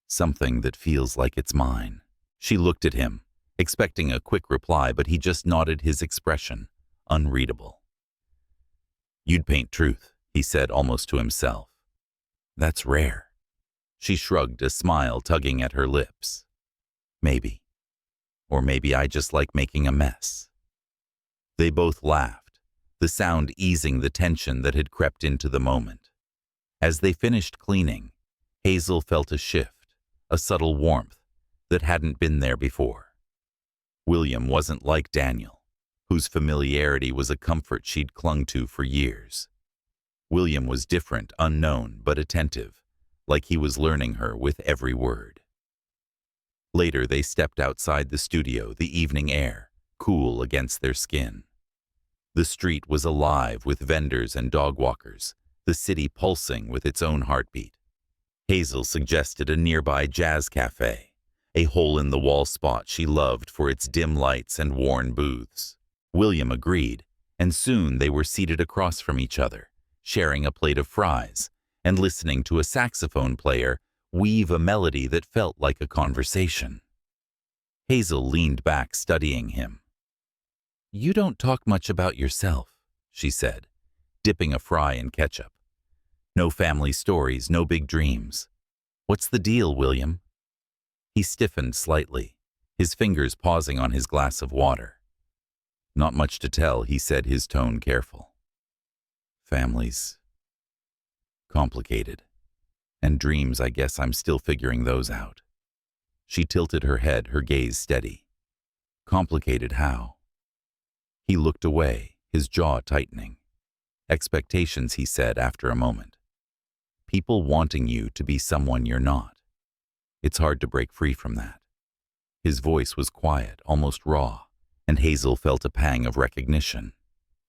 Something that feels like it's mine." She looked at him, expecting a quick reply, but he just nodded, his expression unreadable. "You'd paint truth," he said almost to himself. "That's rare." She shrugged, a smile tugging at her lips. "Maybe. Or maybe I just like making a mess." They both laughed, the sound easing the tension that had crept into the moment. As they finished cleaning, Hazel felt a shift, a subtle warmth that hadn't been there before. William wasn't like Daniel, whose familiarity was a comfort she'd clung to for years. William was different, unknown, but attentive, like he was learning her with every word. Later, they stepped outside the studio, the evening air cool against their skin. The street was alive with vendors and dog walkers, the city pulsing with its own heartbeat. Hazel suggested a nearby jazz cafe, a hole-in-the-wall spot she loved for its dim lights and worn booths. William agreed, and soon they were seated across from each other, sharing a plate of fries and listening to a saxophone player weave a melody that felt like a conversation. Hazel leaned back, studying him. "You don't talk much about yourself," she said, dipping a fry in ketchup. "No family stories, no big dreams. What's the deal, William?" He stiffened slightly, his fingers pausing on his glass of water. "Not much to tell," he said, his tone careful. "Families. Complicated. And dreams, I guess I'm still figuring those out." She tilted her head, her gaze steady. "Complicated how?" He looked away, his jaw tightening. "Expectations," he said after a moment. "People wanting you to be someone you're not. It's hard to break free from that." His voice was quiet, almost raw, and Hazel felt a pang of recognition.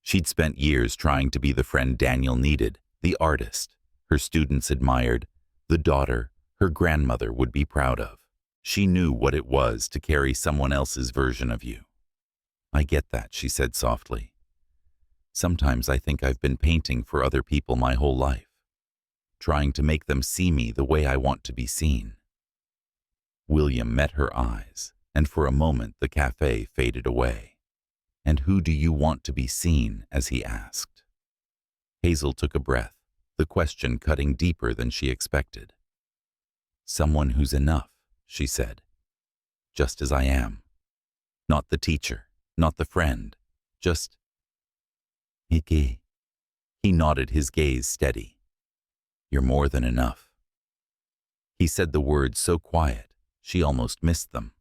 She'd spent years trying to be the friend Daniel needed, the artist her students admired, the daughter her grandmother would be proud of. She knew what it was to carry someone else's version of you. "I get that," she said softly. "Sometimes I think I've been painting for other people my whole life, trying to make them see me the way I want to be seen." William met her eyes, and for a moment the cafe faded away. "And who do you want to be seen?" as he asked. Hazel took a breath, the question cutting deeper than she expected. "Someone who's enough," she said. "Just as I am. Not the teacher, not the friend, just Iki." He nodded, his gaze steady. "You're more than enough." He said the words so quiet, she almost missed them.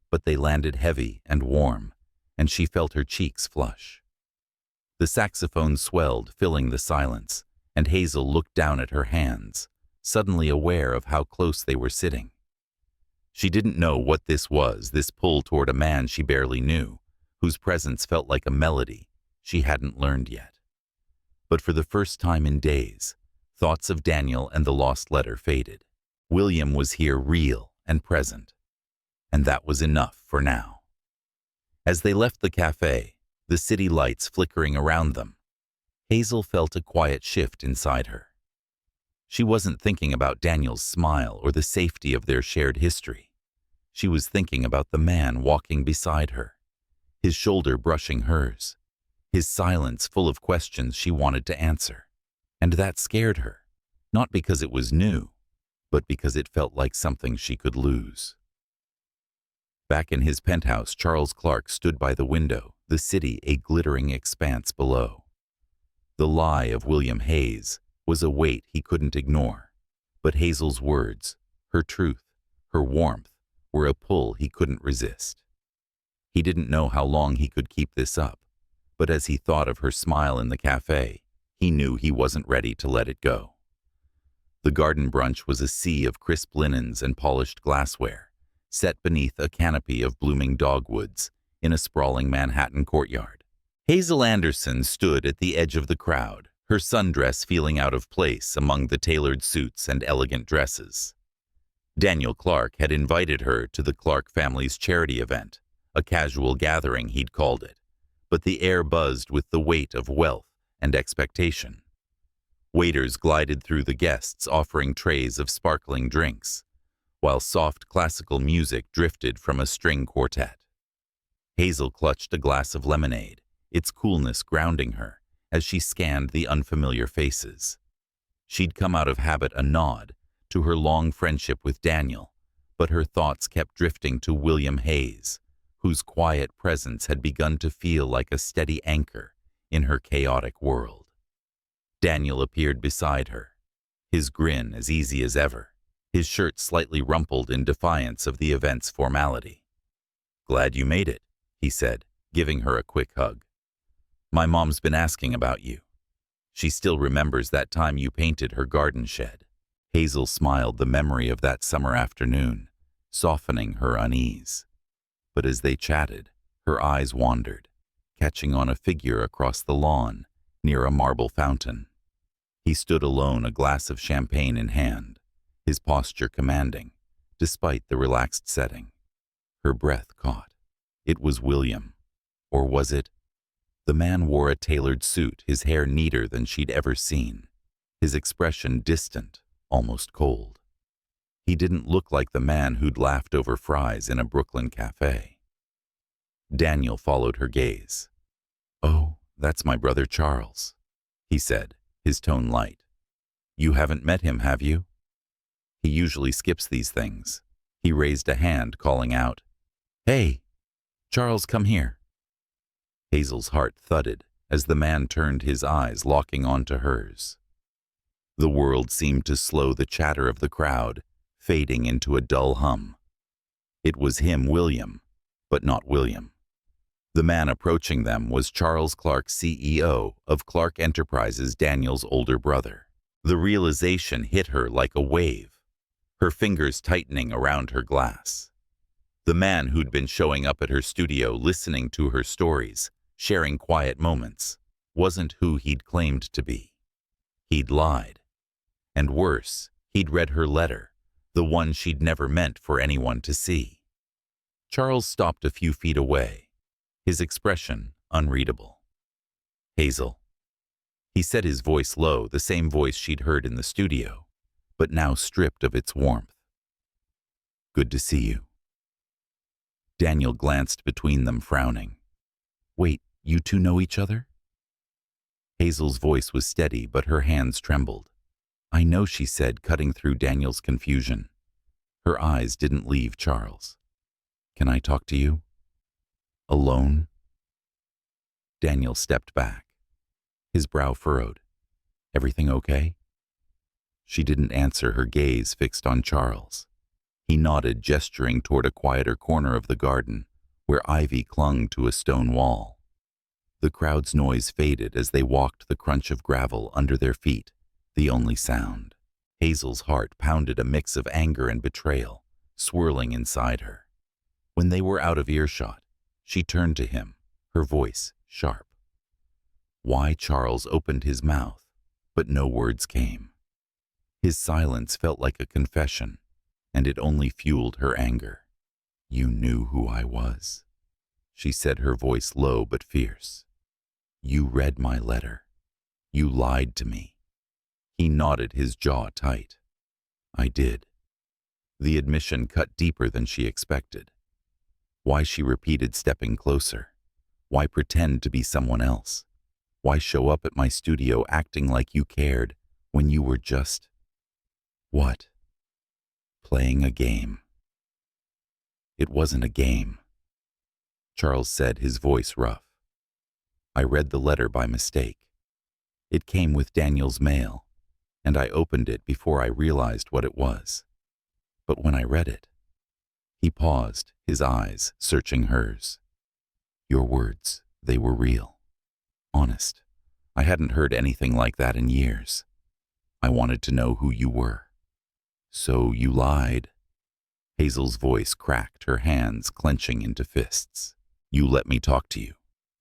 But they landed heavy and warm, and she felt her cheeks flush. The saxophone swelled, filling the silence, and Hazel looked down at her hands, suddenly aware of how close they were sitting. She didn't know what this was, this pull toward a man she barely knew, whose presence felt like a melody she hadn't learned yet. But for the first time in days, thoughts of Daniel and the lost letter faded. William was here, real and present, and that was enough for now. As they left the cafe, the city lights flickering around them, Hazel felt a quiet shift inside her. She wasn't thinking about Daniel's smile or the safety of their shared history. She was thinking about the man walking beside her, his shoulder brushing hers, his silence full of questions she wanted to answer. And that scared her, not because it was new, but because it felt like something she could lose. Back in his penthouse, Charles Clark stood by the window, the city a glittering expanse below. The lie of William Hayes was a weight he couldn't ignore, but Hazel's words, her truth, her warmth, were a pull he couldn't resist. He didn't know how long he could keep this up, but as he thought of her smile in the cafe, he knew he wasn't ready to let it go. The garden brunch was a sea of crisp linens and polished glassware, set beneath a canopy of blooming dogwoods in a sprawling Manhattan courtyard. Hazel Anderson stood at the edge of the crowd, her sundress feeling out of place among the tailored suits and elegant dresses. Daniel Clark had invited her to the Clark family's charity event, a casual gathering he'd called it, but the air buzzed with the weight of wealth and expectation. Waiters glided through the guests, offering trays of sparkling drinks, while soft classical music drifted from a string quartet. Hazel clutched a glass of lemonade, its coolness grounding her as she scanned the unfamiliar faces. She'd come out of habit a nod to her long friendship with Daniel, but her thoughts kept drifting to William Hayes, whose quiet presence had begun to feel like a steady anchor in her chaotic world. Daniel appeared beside her, his grin as easy as ever, his shirt slightly rumpled in defiance of the event's formality. "Glad you made it," he said, giving her a quick hug. "My mom's been asking about you. She still remembers that time you painted her garden shed." Hazel smiled the memory of that summer afternoon, softening her unease. But as they chatted, her eyes wandered, catching on a figure across the lawn near a marble fountain. He stood alone, a glass of champagne in hand, his posture commanding, despite the relaxed setting. Her breath caught. It was William. Or was it? The man wore a tailored suit, his hair neater than she'd ever seen, his expression distant, almost cold. He didn't look like the man who'd laughed over fries in a Brooklyn cafe. Daniel followed her gaze. "Oh, that's my brother Charles," he said, his tone light. "You haven't met him, have you?" He usually skips these things. He raised a hand, calling out, "Hey, Charles, come here." Hazel's heart thudded as the man turned, his eyes locking onto hers. The world seemed to slow, the chatter of the crowd fading into a dull hum. It was him, William, but not William. The man approaching them was Charles Clark, CEO of Clark Enterprises, Daniel's older brother. The realization hit her like a wave, her fingers tightening around her glass. The man who'd been showing up at her studio, listening to her stories, sharing quiet moments, wasn't who he'd claimed to be. He'd lied. And worse, he'd read her letter, the one she'd never meant for anyone to see. Charles stopped a few feet away, his expression unreadable. "Hazel." He said, his voice low, the same voice she'd heard in the studio, but now stripped of its warmth. "Good to see you." Daniel glanced between them, frowning. "Wait, you two know each other?" Hazel's voice was steady, but her hands trembled. "I know," she said, cutting through Daniel's confusion. Her eyes didn't leave Charles. "Can I talk to you? Alone?" Daniel stepped back, his brow furrowed. "Everything okay?" She didn't answer, her gaze fixed on Charles. He nodded, gesturing toward a quieter corner of the garden, where ivy clung to a stone wall. The crowd's noise faded as they walked, the crunch of gravel under their feet, the only sound. Hazel's heart pounded, a mix of anger and betrayal, swirling inside her. When they were out of earshot, she turned to him, her voice sharp. Why? Charles opened his mouth, but no words came. His silence felt like a confession, and it only fueled her anger. "You knew who I was," she said, her voice low but fierce. "You read my letter. You lied to me." He nodded, his jaw tight. "I did." The admission cut deeper than she expected. Why, she repeated, stepping closer. Why pretend to be someone else? Why show up at my studio acting like you cared when you were just... what? Playing a game. "It wasn't a game," Charles said, his voice rough. "I read the letter by mistake. It came with Daniel's mail, and I opened it before I realized what it was. But when I read it..." He paused, his eyes searching hers. "Your words, they were real. Honest. I hadn't heard anything like that in years. I wanted to know who you were. So you lied." Hazel's voice cracked, her hands clenching into fists. "You let me talk to you,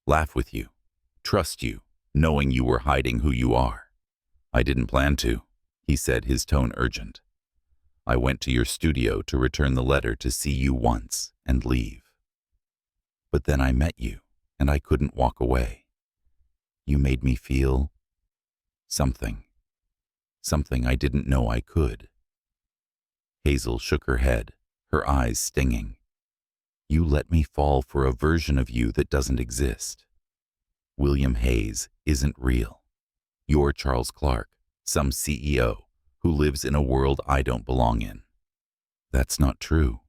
laugh with you, trust you, knowing you were hiding who you are." "I didn't plan to," he said, his tone urgent. "I went to your studio to return the letter, to see you once and leave. But then I met you, and I couldn't walk away. You made me feel something I didn't know I could." Hazel shook her head, her eyes stinging. You let me fall for a version of you that doesn't exist. William Hayes isn't real. You're Charles Clark, some CEO who lives in a world I don't belong in. That's not true,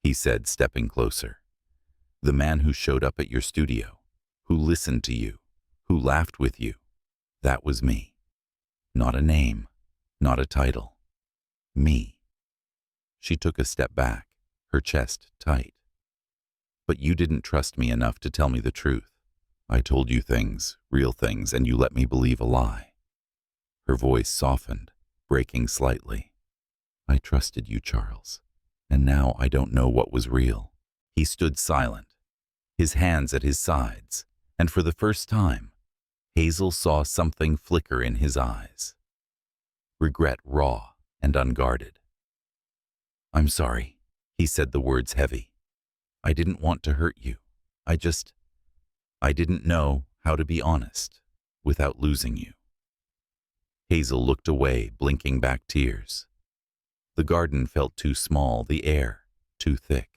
he said, stepping closer. The man who showed up at your studio, who listened to you, who laughed with you, that was me. Not a name, not a title. Me. She took a step back, her chest tight. But you didn't trust me enough to tell me the truth. I told you things, real things, and you let me believe a lie. Her voice softened, breaking slightly. I trusted you, Charles, and now I don't know what was real. He stood silent, his hands at his sides, and for the first time, Hazel saw something flicker in his eyes. Regret raw and unguarded. I'm sorry, he said, the words heavy. I didn't want to hurt you. I didn't know how to be honest without losing you. Hazel looked away, blinking back tears. The garden felt too small, the air too thick.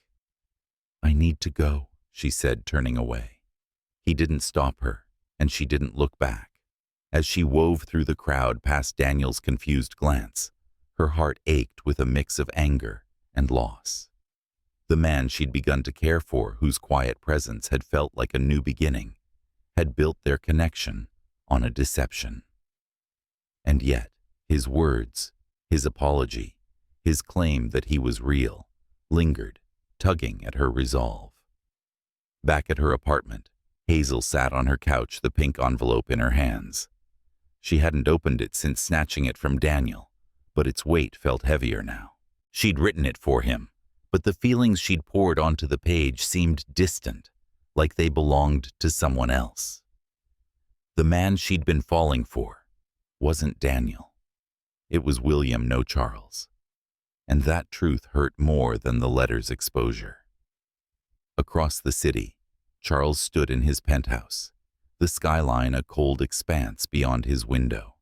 I need to go, she said, turning away. He didn't stop her, and she didn't look back. As she wove through the crowd past Daniel's confused glance, her heart ached with a mix of anger and loss. The man she'd begun to care for, whose quiet presence had felt like a new beginning, had built their connection on a deception. And yet, his words, his apology, his claim that he was real, lingered, tugging at her resolve. Back at her apartment, Hazel sat on her couch, the pink envelope in her hands. She hadn't opened it since snatching it from Daniel, but its weight felt heavier now. She'd written it for him, but the feelings she'd poured onto the page seemed distant, like they belonged to someone else. The man she'd been falling for wasn't Daniel. It was William, no Charles. And that truth hurt more than the letter's exposure. Across the city, Charles stood in his penthouse, the skyline a cold expanse beyond his window.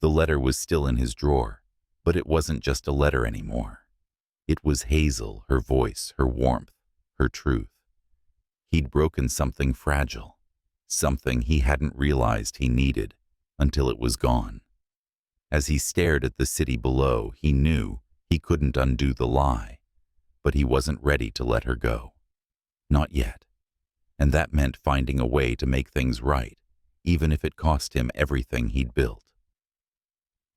The letter was still in his drawer, but it wasn't just a letter anymore. It was Hazel, her voice, her warmth, her truth. He'd broken something fragile, something he hadn't realized he needed until it was gone. As he stared at the city below, he knew he couldn't undo the lie, but he wasn't ready to let her go. Not yet. And that meant finding a way to make things right, even if it cost him everything he'd built.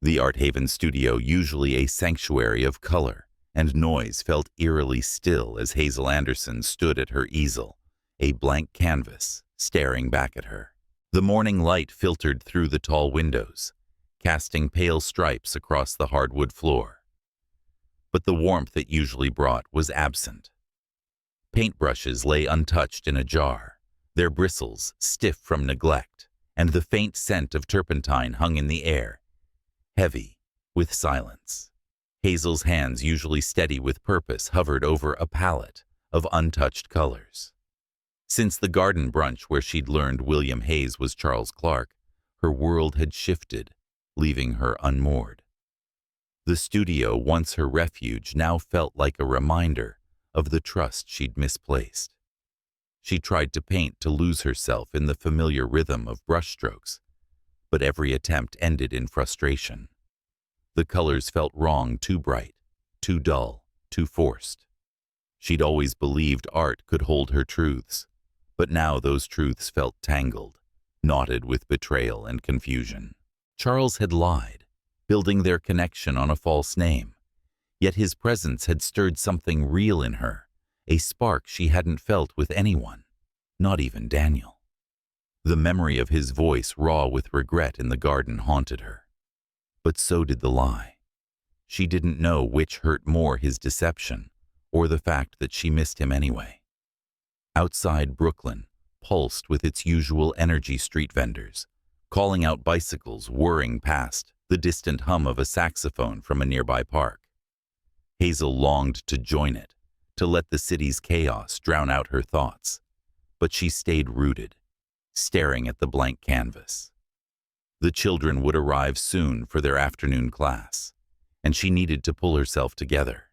The Art Haven studio, usually a sanctuary of color and noise, felt eerily still as Hazel Anderson stood at her easel, a blank canvas, staring back at her. The morning light filtered through the tall windows, casting pale stripes across the hardwood floor. But the warmth it usually brought was absent. Paintbrushes lay untouched in a jar, their bristles stiff from neglect, and the faint scent of turpentine hung in the air, heavy with silence. Hazel's hands, usually steady with purpose, hovered over a palette of untouched colors. Since the garden brunch where she'd learned William Hayes was Charles Clark, her world had shifted, leaving her unmoored. The studio, once her refuge, now felt like a reminder of the trust she'd misplaced. She tried to paint, to lose herself in the familiar rhythm of brushstrokes, but every attempt ended in frustration. The colors felt wrong, too bright, too dull, too forced. She'd always believed art could hold her truths, but now those truths felt tangled, knotted with betrayal and confusion. Charles had lied, building their connection on a false name, yet his presence had stirred something real in her, a spark she hadn't felt with anyone, not even Daniel. The memory of his voice, raw with regret in the garden, haunted her. But so did the lie. She didn't know which hurt more, his deception or the fact that she missed him anyway. Outside, Brooklyn pulsed with its usual energy, street vendors, calling out bicycles, whirring past, the distant hum of a saxophone from a nearby park. Hazel longed to join it, to let the city's chaos drown out her thoughts, but she stayed rooted, staring at the blank canvas. The children would arrive soon for their afternoon class, and she needed to pull herself together.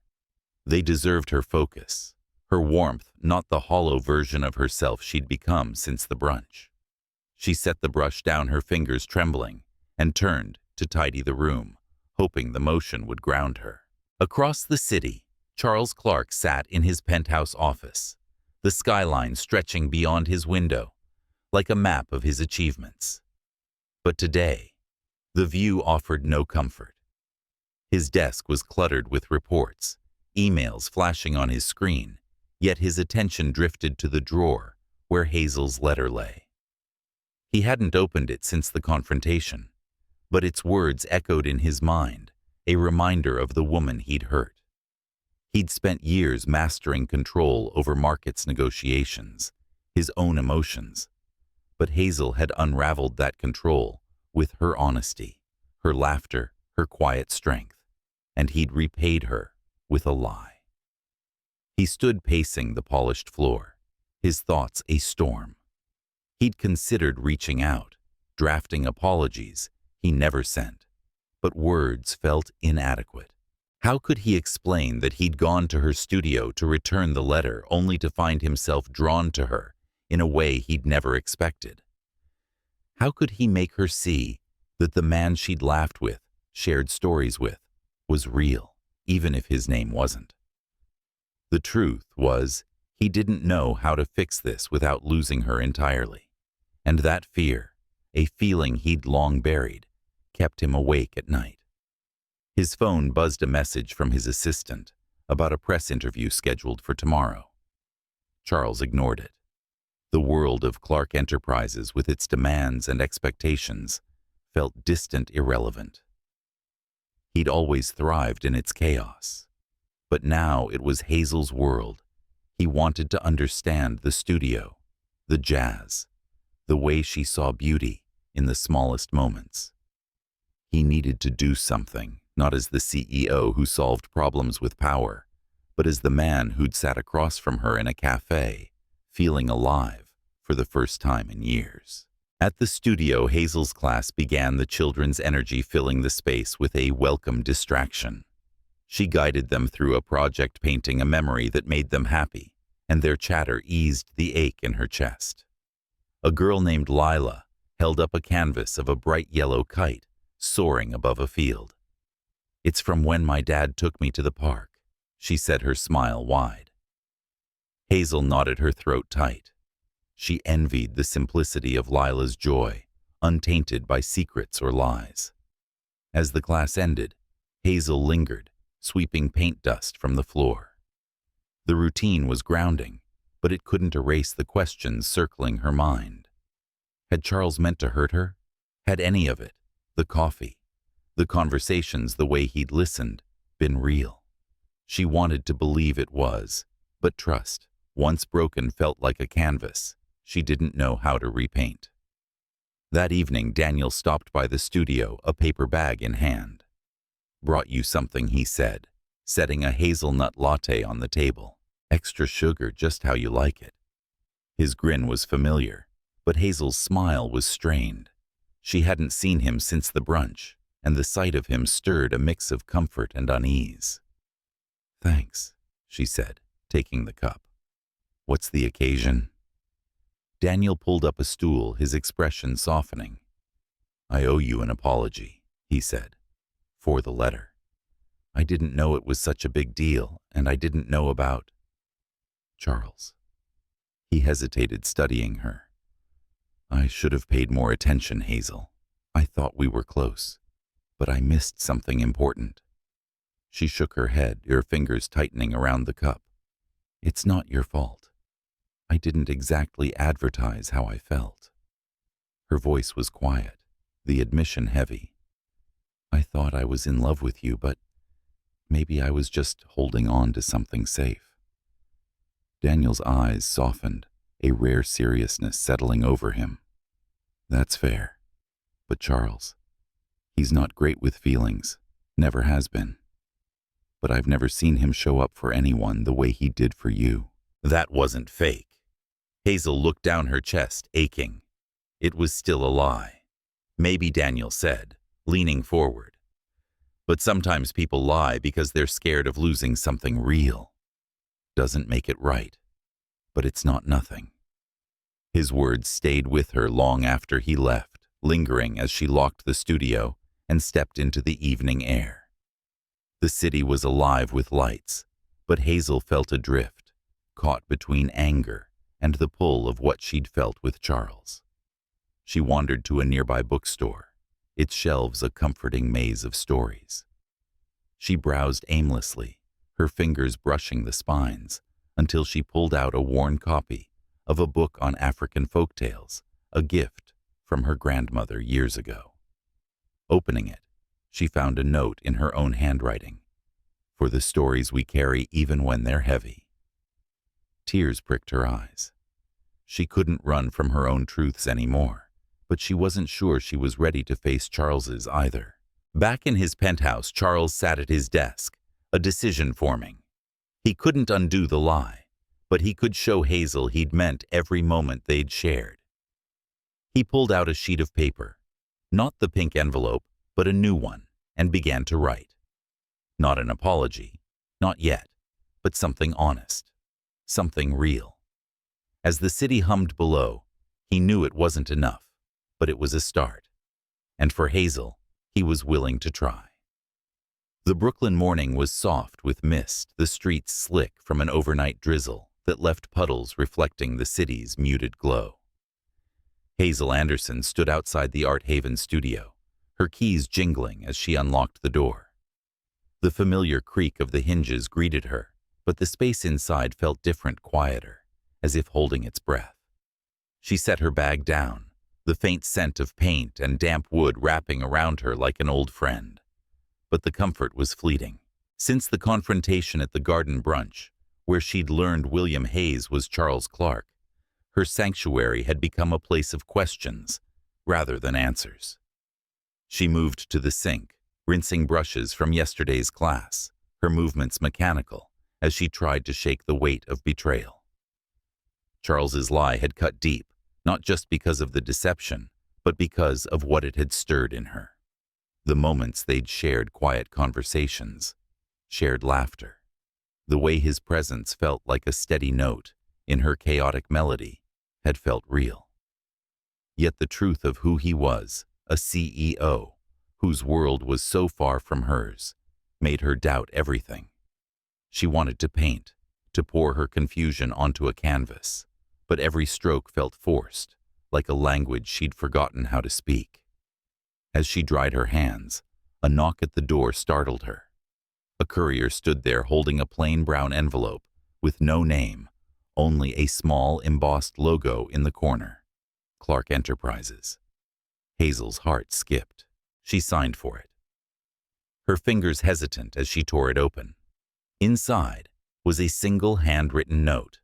They deserved her focus, her warmth, not the hollow version of herself she'd become since the brunch. She set the brush down, her fingers trembling, and turned to tidy the room, hoping the motion would ground her. Across the city, Charles Clark sat in his penthouse office, the skyline stretching beyond his window, like a map of his achievements. But today, the view offered no comfort. His desk was cluttered with reports, emails flashing on his screen, yet his attention drifted to the drawer where Hazel's letter lay. He hadn't opened it since the confrontation, but its words echoed in his mind, a reminder of the woman he'd hurt. He'd spent years mastering control over markets negotiations, his own emotions, but Hazel had unraveled that control with her honesty, her laughter, her quiet strength, and he'd repaid her with a lie. He stood pacing the polished floor, his thoughts a storm. He'd considered reaching out, drafting apologies he never sent, but words felt inadequate. How could he explain that he'd gone to her studio to return the letter only to find himself drawn to her in a way he'd never expected? How could he make her see that the man she'd laughed with, shared stories with, was real, even if his name wasn't? The truth was, he didn't know how to fix this without losing her entirely. And that fear, a feeling he'd long buried, kept him awake at night. His phone buzzed a message from his assistant about a press interview scheduled for tomorrow. Charles ignored it. The world of Clark Enterprises, with its demands and expectations, felt distant, irrelevant. He'd always thrived in its chaos. But now it was Hazel's world. He wanted to understand the studio, the jazz, the way she saw beauty in the smallest moments. He needed to do something, not as the CEO who solved problems with power, but as the man who'd sat across from her in a cafe, feeling alive for the first time in years. At the studio, Hazel's class began, the children's energy filling the space with a welcome distraction. She guided them through a project painting a memory that made them happy, and their chatter eased the ache in her chest. A girl named Lila held up a canvas of a bright yellow kite soaring above a field. "It's from when my dad took me to the park," she said, her smile wide. Hazel nodded, her throat tight. She envied the simplicity of Lila's joy, untainted by secrets or lies. As the class ended, Hazel lingered, sweeping paint dust from the floor. The routine was grounding, but it couldn't erase the questions circling her mind. Had Charles meant to hurt her? Had any of it, the coffee, the conversations, the way he'd listened, been real? She wanted to believe it was, but trust, once broken, felt like a canvas she didn't know how to repaint. That evening, Daniel stopped by the studio, a paper bag in hand. "Brought you something," he said, setting a hazelnut latte on the table. "Extra sugar, just how you like it." His grin was familiar, but Hazel's smile was strained. She hadn't seen him since the brunch, and the sight of him stirred a mix of comfort and unease. "Thanks," she said, taking the cup. "What's the occasion?" Daniel pulled up a stool, his expression softening. "I owe you an apology," he said, "for the letter. I didn't know it was such a big deal, and I didn't know about Charles." He hesitated, studying her. "I should have paid more attention, Hazel. I thought we were close, but I missed something important." She shook her head, her fingers tightening around the cup. "It's not your fault. I didn't exactly advertise how I felt." Her voice was quiet, the admission heavy. "I thought I was in love with you, but maybe I was just holding on to something safe." Daniel's eyes softened, a rare seriousness settling over him. "That's fair. But Charles, he's not great with feelings, never has been. But I've never seen him show up for anyone the way he did for you." That wasn't fake. Hazel looked down, her chest aching. It was still a lie. "Maybe," Daniel said, leaning forward. But sometimes people lie because they're scared of losing something real. Doesn't make it right, but it's not nothing. His words stayed with her long after he left, lingering as she locked the studio and stepped into the evening air. The city was alive with lights, but Hazel felt adrift, caught between anger and the pull of what she'd felt with Charles. She wandered to a nearby bookstore, its shelves a comforting maze of stories. She browsed aimlessly, her fingers brushing the spines, until she pulled out a worn copy of a book on African folktales, a gift from her grandmother years ago. Opening it, she found a note in her own handwriting. For the stories we carry even when they're heavy. Tears pricked her eyes. She couldn't run from her own truths anymore, but she wasn't sure she was ready to face Charles's either. Back in his penthouse, Charles sat at his desk, a decision forming. He couldn't undo the lie, but he could show Hazel he'd meant every moment they'd shared. He pulled out a sheet of paper, not the pink envelope, but a new one, and began to write. Not an apology, not yet, but something honest, something real. As the city hummed below, he knew it wasn't enough, but it was a start. And for Hazel, he was willing to try. The Brooklyn morning was soft with mist, the streets slick from an overnight drizzle that left puddles reflecting the city's muted glow. Hazel Anderson stood outside the Art Haven studio, her keys jingling as she unlocked the door. The familiar creak of the hinges greeted her, but the space inside felt different, quieter, as if holding its breath. She set her bag down, the faint scent of paint and damp wood wrapping around her like an old friend. But the comfort was fleeting. Since the confrontation at the garden brunch, where she'd learned William Hayes was Charles Clark, her sanctuary had become a place of questions rather than answers. She moved to the sink, rinsing brushes from yesterday's class, her movements mechanical, as she tried to shake the weight of betrayal. Charles's lie had cut deep, not just because of the deception, but because of what it had stirred in her. The moments they'd shared quiet conversations, shared laughter. The way his presence felt like a steady note in her chaotic melody had felt real. Yet the truth of who he was, a CEO, whose world was so far from hers, made her doubt everything. She wanted to paint, to pour her confusion onto a canvas, but every stroke felt forced, like a language she'd forgotten how to speak. As she dried her hands, a knock at the door startled her. A courier stood there holding a plain brown envelope with no name, only a small embossed logo in the corner. Clark Enterprises. Hazel's heart skipped. She signed for it. Her fingers hesitant as she tore it open. Inside was a single handwritten note,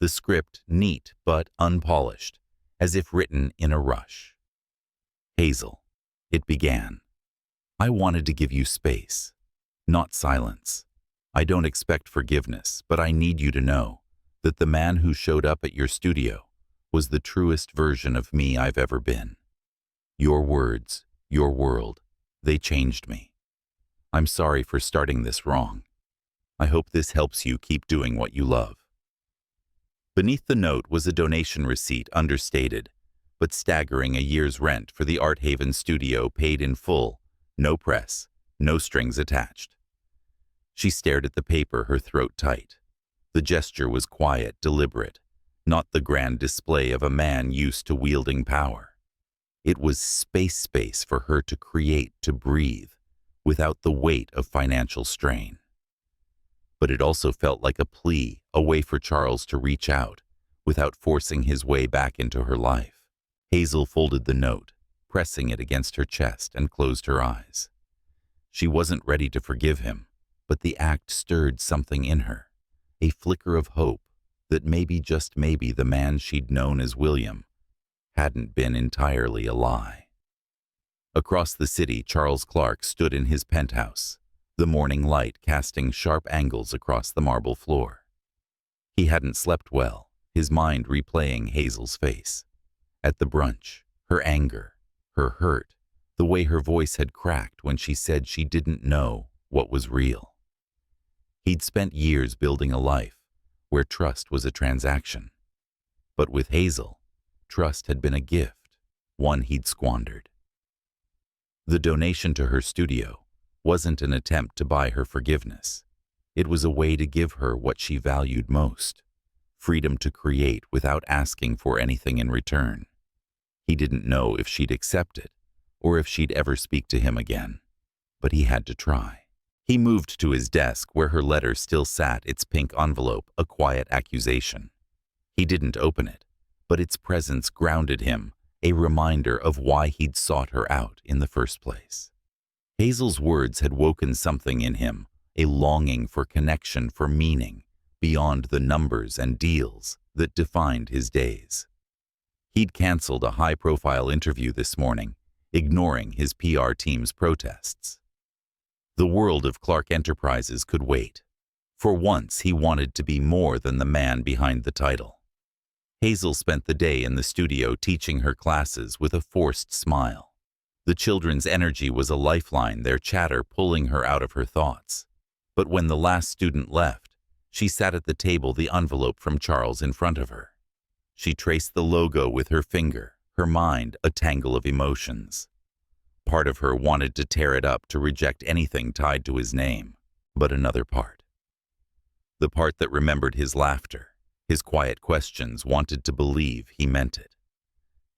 the script neat but unpolished, as if written in a rush. Hazel, it began. I wanted to give you space, not silence. I don't expect forgiveness, but I need you to know that the man who showed up at your studio was the truest version of me I've ever been. Your words, your world, they changed me. I'm sorry for starting this wrong. I hope this helps you keep doing what you love. Beneath the note was a donation receipt, understated, but staggering a year's rent for the Art Haven studio paid in full, no press, no strings attached. She stared at the paper, her throat tight. The gesture was quiet, deliberate, not the grand display of a man used to wielding power. It was space for her to create, to breathe, without the weight of financial strain. But it also felt like a plea, a way for Charles to reach out, without forcing his way back into her life. Hazel folded the note, pressing it against her chest, and closed her eyes. She wasn't ready to forgive him, but the act stirred something in her, a flicker of hope that maybe, just maybe, the man she'd known as William hadn't been entirely a lie. Across the city, Charles Clark stood in his penthouse, the morning light casting sharp angles across the marble floor. He hadn't slept well, his mind replaying Hazel's face. At the brunch, her anger, her hurt, the way her voice had cracked when she said she didn't know what was real. He'd spent years building a life where trust was a transaction. But with Hazel, trust had been a gift, one he'd squandered. The donation to her studio wasn't an attempt to buy her forgiveness. It was a way to give her what she valued most, freedom to create without asking for anything in return. He didn't know if she'd accept it, or if she'd ever speak to him again, but he had to try. He moved to his desk where her letter still sat, its pink envelope, a quiet accusation. He didn't open it, but its presence grounded him, a reminder of why he'd sought her out in the first place. Hazel's words had woken something in him, a longing for connection, for meaning, beyond the numbers and deals that defined his days. He'd canceled a high-profile interview this morning, ignoring his PR team's protests. The world of Clark Enterprises could wait. For once, he wanted to be more than the man behind the title. Hazel spent the day in the studio teaching her classes with a forced smile. The children's energy was a lifeline, their chatter pulling her out of her thoughts. But when the last student left, she sat at the table, the envelope from Charles in front of her. She traced the logo with her finger, her mind a tangle of emotions. Part of her wanted to tear it up, to reject anything tied to his name, but another part, the part that remembered his laughter, his quiet questions, wanted to believe he meant it.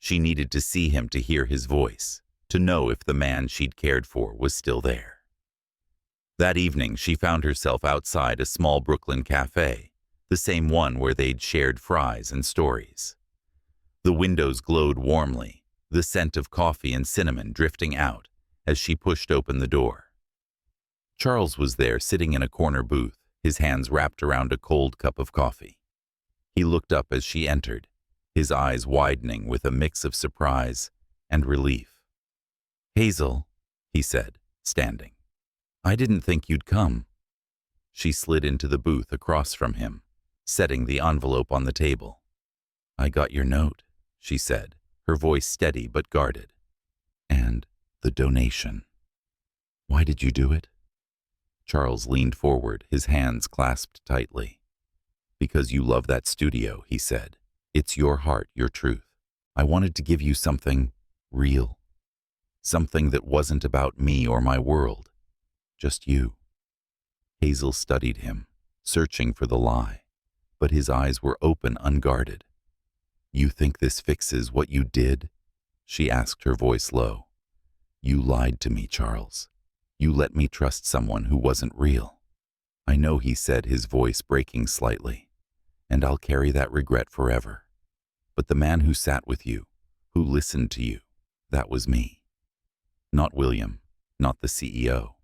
She needed to see him, to hear his voice, to know if the man she'd cared for was still there. That evening, she found herself outside a small Brooklyn cafe, the same one where they'd shared fries and stories. The windows glowed warmly, the scent of coffee and cinnamon drifting out as she pushed open the door. Charles was there, sitting in a corner booth, his hands wrapped around a cold cup of coffee. He looked up as she entered, his eyes widening with a mix of surprise and relief. "Hazel," he said, standing. "I didn't think you'd come." She slid into the booth across from him, setting the envelope on the table. "I got your note," she said, her voice steady but guarded. "And the donation. Why did you do it?" Charles leaned forward, his hands clasped tightly. "Because you love that studio," he said. "It's your heart, your truth. I wanted to give you something real. Something that wasn't about me or my world. Just you." Hazel studied him, searching for the lie, but his eyes were open, unguarded. "You think this fixes what you did?" she asked, her voice low. "You lied to me, Charles. You let me trust someone who wasn't real." "I know," he said, his voice breaking slightly, "and I'll carry that regret forever. But the man who sat with you, who listened to you, that was me. Not William, not the CEO.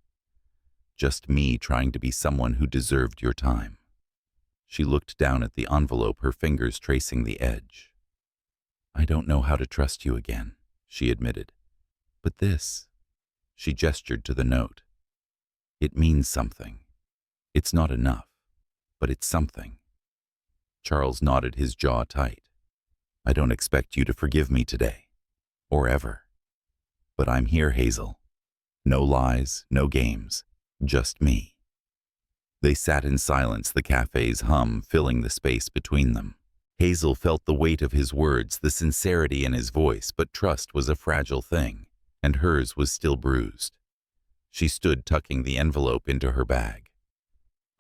Just me trying to be someone who deserved your time." She looked down at the envelope, her fingers tracing the edge. "I don't know how to trust you again," she admitted. "But this," she gestured to the note, "it means something. It's not enough, but it's something." Charles nodded, his jaw tight. "I don't expect you to forgive me today, or ever. But I'm here, Hazel. No lies, no games, just me." They sat in silence, the cafe's hum filling the space between them. Hazel felt the weight of his words, the sincerity in his voice, but trust was a fragile thing, and hers was still bruised. She stood, tucking the envelope into her bag.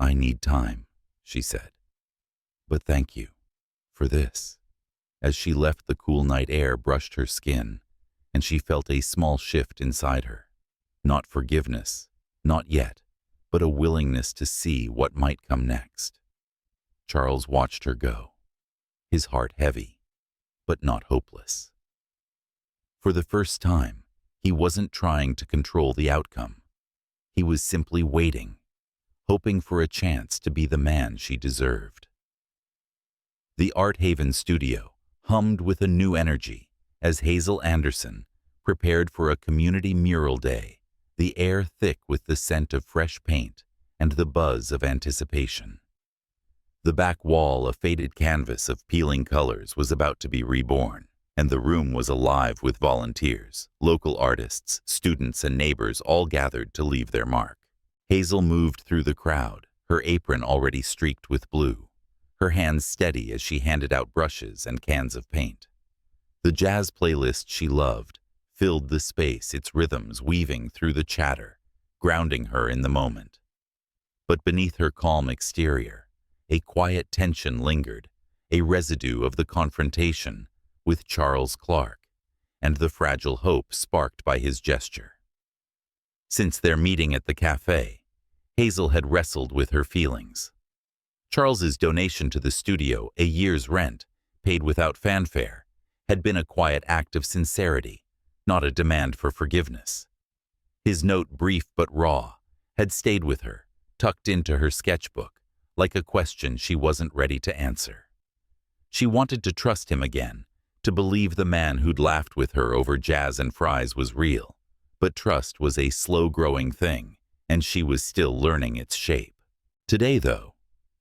"I need time," she said. "But thank you for this." As she left, the cool night air brushed her skin, and she felt a small shift inside her. Not forgiveness, not yet, but a willingness to see what might come next. Charles watched her go, his heart heavy, but not hopeless. For the first time, he wasn't trying to control the outcome. He was simply waiting, hoping for a chance to be the man she deserved. The Art Haven studio hummed with a new energy as Hazel Anderson prepared for a community mural day, the air thick with the scent of fresh paint and the buzz of anticipation. The back wall, a faded canvas of peeling colors, was about to be reborn, and the room was alive with volunteers, local artists, students, and neighbors all gathered to leave their mark. Hazel moved through the crowd, her apron already streaked with blue, her hands steady as she handed out brushes and cans of paint. The jazz playlist she loved filled the space, its rhythms weaving through the chatter, grounding her in the moment. But beneath her calm exterior, a quiet tension lingered, a residue of the confrontation with Charles Clark and the fragile hope sparked by his gesture. Since their meeting at the cafe, Hazel had wrestled with her feelings. Charles's donation to the studio, a year's rent, paid without fanfare, had been a quiet act of sincerity, not a demand for forgiveness. His note, brief but raw, had stayed with her, tucked into her sketchbook, like a question she wasn't ready to answer. She wanted to trust him again, to believe the man who'd laughed with her over jazz and fries was real. But trust was a slow-growing thing, and she was still learning its shape. Today, though,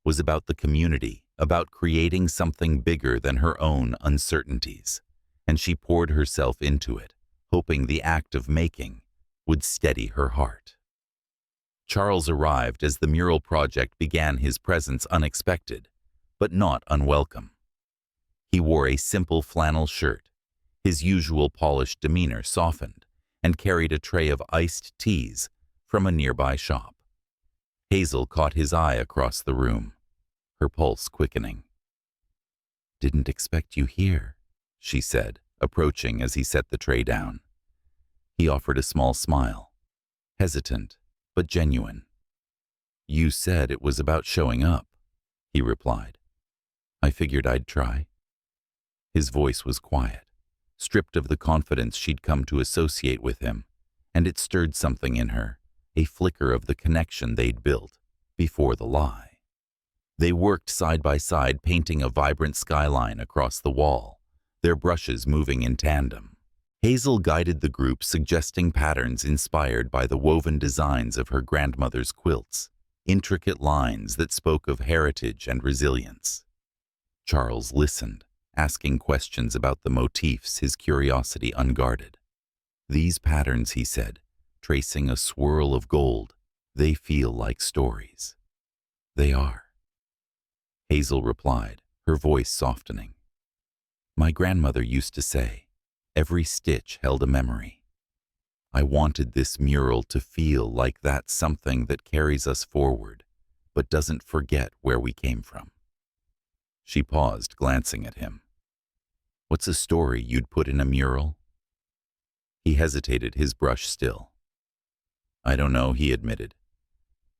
was about the community, about creating something bigger than her own uncertainties, and she poured herself into it, hoping the act of making would steady her heart. Charles arrived as the mural project began, his presence unexpected, but not unwelcome. He wore a simple flannel shirt, his usual polished demeanor softened, and carried a tray of iced teas from a nearby shop. Hazel caught his eye across the room, her pulse quickening. "Didn't expect you here," she said, approaching as he set the tray down. He offered a small smile, hesitant but genuine. "You said it was about showing up," he replied. "I figured I'd try." His voice was quiet, stripped of the confidence she'd come to associate with him, and it stirred something in her, a flicker of the connection they'd built before the lie. They worked side by side, painting a vibrant skyline across the wall, their brushes moving in tandem. Hazel guided the group, suggesting patterns inspired by the woven designs of her grandmother's quilts, intricate lines that spoke of heritage and resilience. Charles listened, asking questions about the motifs, his curiosity unguarded. "These patterns," he said, tracing a swirl of gold, "they feel like stories." "They are," Hazel replied, her voice softening. "My grandmother used to say, every stitch held a memory. I wanted this mural to feel like that, something that carries us forward, but doesn't forget where we came from." She paused, glancing at him. "What's a story you'd put in a mural?" He hesitated, his brush still. "I don't know," he admitted.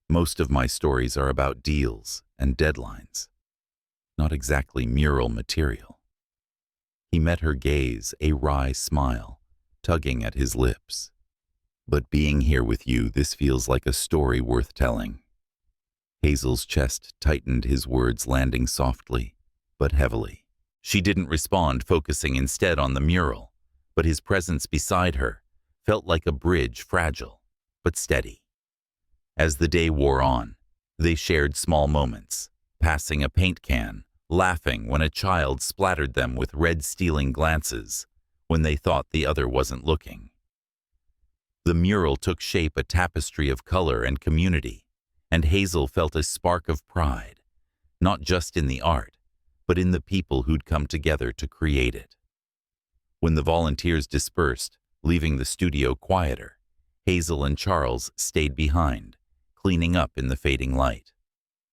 "Most of my stories are about deals and deadlines, not exactly mural material." He met her gaze, a wry smile, tugging at his lips. "But being here with you, this feels like a story worth telling." Hazel's chest tightened, his words landing softly, but heavily. She didn't respond, focusing instead on the mural, but his presence beside her felt like a bridge, fragile but steady. As the day wore on, they shared small moments, passing a paint can, laughing when a child splattered them with red, stealing glances when they thought the other wasn't looking. The mural took shape, a tapestry of color and community, and Hazel felt a spark of pride, not just in the art, but in the people who'd come together to create it. When the volunteers dispersed, leaving the studio quieter, Hazel and Charles stayed behind, cleaning up in the fading light.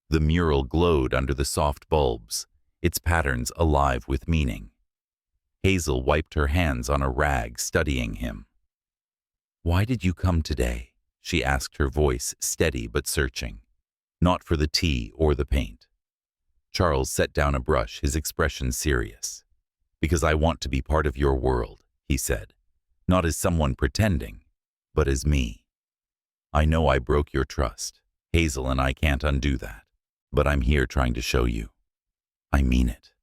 The mural glowed under the soft bulbs, its patterns alive with meaning. Hazel wiped her hands on a rag, studying him. "Why did you come today?" she asked, her voice steady but searching. "Not for the tea or the paint." Charles set down a brush, his expression serious. "Because I want to be part of your world," he said, "not as someone pretending, but as me. I know I broke your trust, Hazel, and I can't undo that, but I'm here trying to show you. I mean it."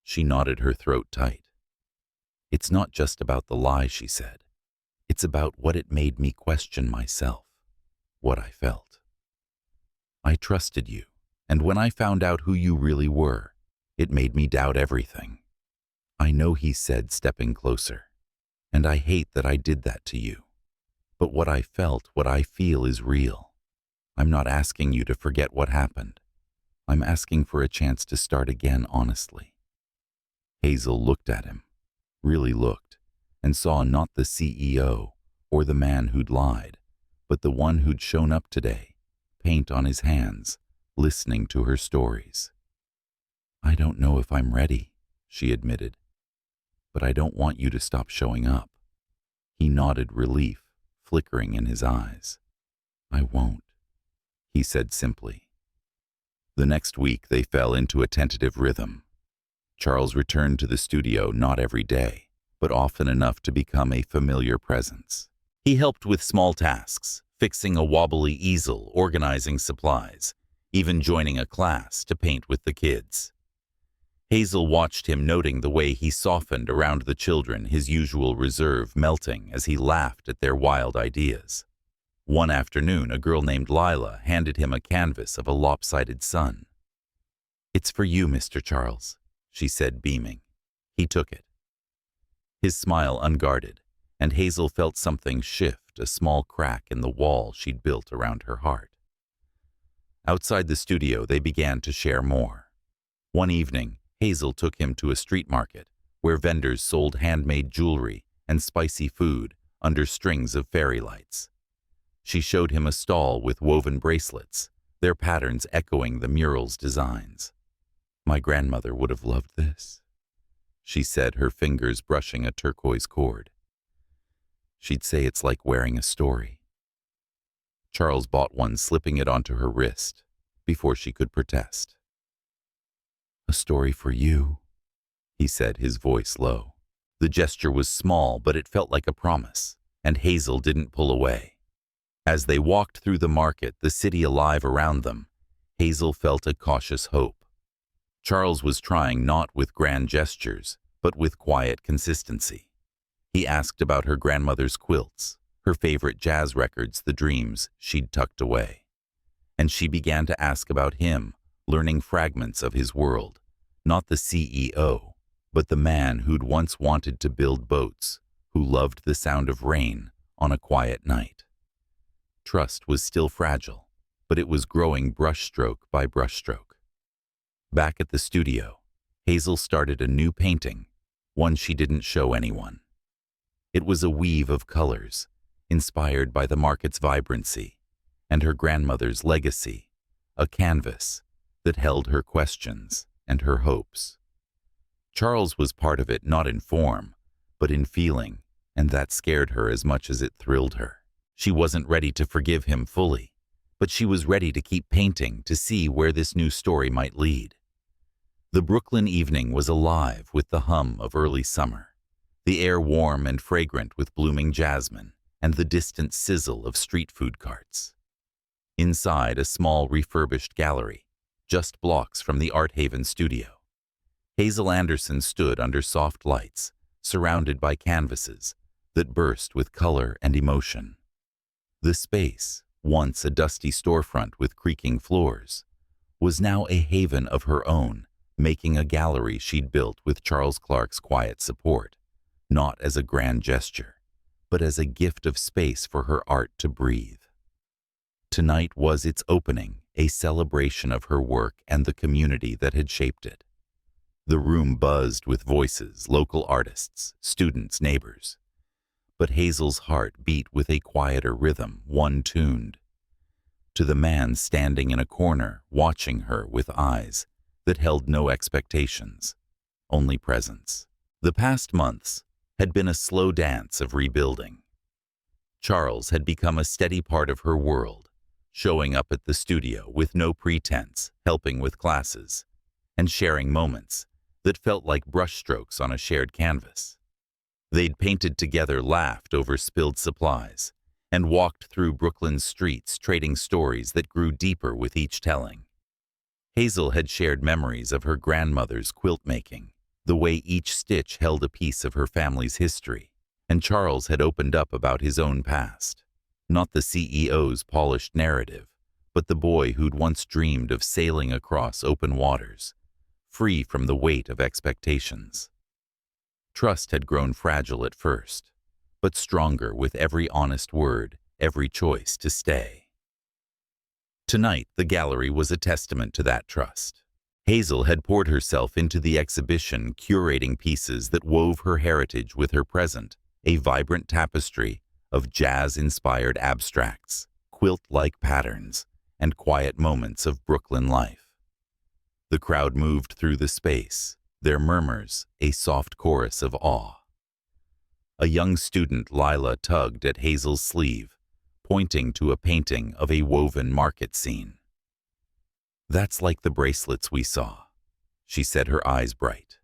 She nodded, her throat tight. "It's not just about the lie," she said. "It's about what it made me question myself, what I felt. I trusted you, and when I found out who you really were, it made me doubt everything. "I know," he said, stepping closer, "and I hate that I did that to you. But what I felt, what I feel is real. I'm not asking you to forget what happened. I'm asking for a chance to start again honestly." Hazel looked at him, really looked, and saw not the CEO or the man who'd lied, but the one who'd shown up today, paint on his hands, listening to her stories. "I don't know if I'm ready," she admitted, "but I don't want you to stop showing up." He nodded, relief flickering in his eyes. "I won't," he said simply. The next week they fell into a tentative rhythm. Charles returned to the studio not every day, but often enough to become a familiar presence. He helped with small tasks, fixing a wobbly easel, organizing supplies, even joining a class to paint with the kids. Hazel watched him, noting the way he softened around the children, his usual reserve melting as he laughed at their wild ideas. One afternoon, a girl named Lila handed him a canvas of a lopsided sun. "It's for you, Mr. Charles," she said, beaming. He took it, his smile unguarded, and Hazel felt something shift, a small crack in the wall she'd built around her heart. Outside the studio, they began to share more. One evening, Hazel took him to a street market where vendors sold handmade jewelry and spicy food under strings of fairy lights. She showed him a stall with woven bracelets, their patterns echoing the mural's designs. "My grandmother would have loved this," she said, her fingers brushing a turquoise cord. "She'd say it's like wearing a story." Charles bought one, slipping it onto her wrist before she could protest. "A story for you," he said, his voice low. The gesture was small, but it felt like a promise, and Hazel didn't pull away. As they walked through the market, the city alive around them, Hazel felt a cautious hope. Charles was trying not with grand gestures, but with quiet consistency. He asked about her grandmother's quilts, her favorite jazz records, the dreams she'd tucked away. And she began to ask about him, learning fragments of his world, not the CEO, but the man who'd once wanted to build boats, who loved the sound of rain on a quiet night. Trust was still fragile, but it was growing brushstroke by brushstroke. Back at the studio, Hazel started a new painting, one she didn't show anyone. It was a weave of colors, inspired by the market's vibrancy and her grandmother's legacy, a canvas that held her questions and her hopes. Charles was part of it, not in form, but in feeling, and that scared her as much as it thrilled her. She wasn't ready to forgive him fully, but she was ready to keep painting to see where this new story might lead. The Brooklyn evening was alive with the hum of early summer, the air warm and fragrant with blooming jasmine and the distant sizzle of street food carts. Inside, a small refurbished gallery, just blocks from the Art Haven studio, Hazel Anderson stood under soft lights, surrounded by canvases that burst with color and emotion. The space, once a dusty storefront with creaking floors, was now a haven of her own, making a gallery she'd built with Charles Clark's quiet support, not as a grand gesture, but as a gift of space for her art to breathe. Tonight was its opening, a celebration of her work and the community that had shaped it. The room buzzed with voices, local artists, students, neighbors. But Hazel's heart beat with a quieter rhythm, one tuned to the man standing in a corner, watching her with eyes that held no expectations, only presence. The past months had been a slow dance of rebuilding. Charles had become a steady part of her world, showing up at the studio with no pretense, helping with classes, and sharing moments that felt like brushstrokes on a shared canvas. They'd painted together, laughed over spilled supplies, and walked through Brooklyn's streets, trading stories that grew deeper with each telling. Hazel had shared memories of her grandmother's quilt making, the way each stitch held a piece of her family's history, and Charles had opened up about his own past, not the CEO's polished narrative, but the boy who'd once dreamed of sailing across open waters, free from the weight of expectations. Trust had grown fragile at first, but stronger with every honest word, every choice to stay. Tonight, the gallery was a testament to that trust. Hazel had poured herself into the exhibition, curating pieces that wove her heritage with her present, a vibrant tapestry of jazz-inspired abstracts, quilt-like patterns, and quiet moments of Brooklyn life. The crowd moved through the space, their murmurs a soft chorus of awe. A young student, Lila, tugged at Hazel's sleeve, pointing to a painting of a woven market scene. "That's like the bracelets we saw," she said, her eyes bright.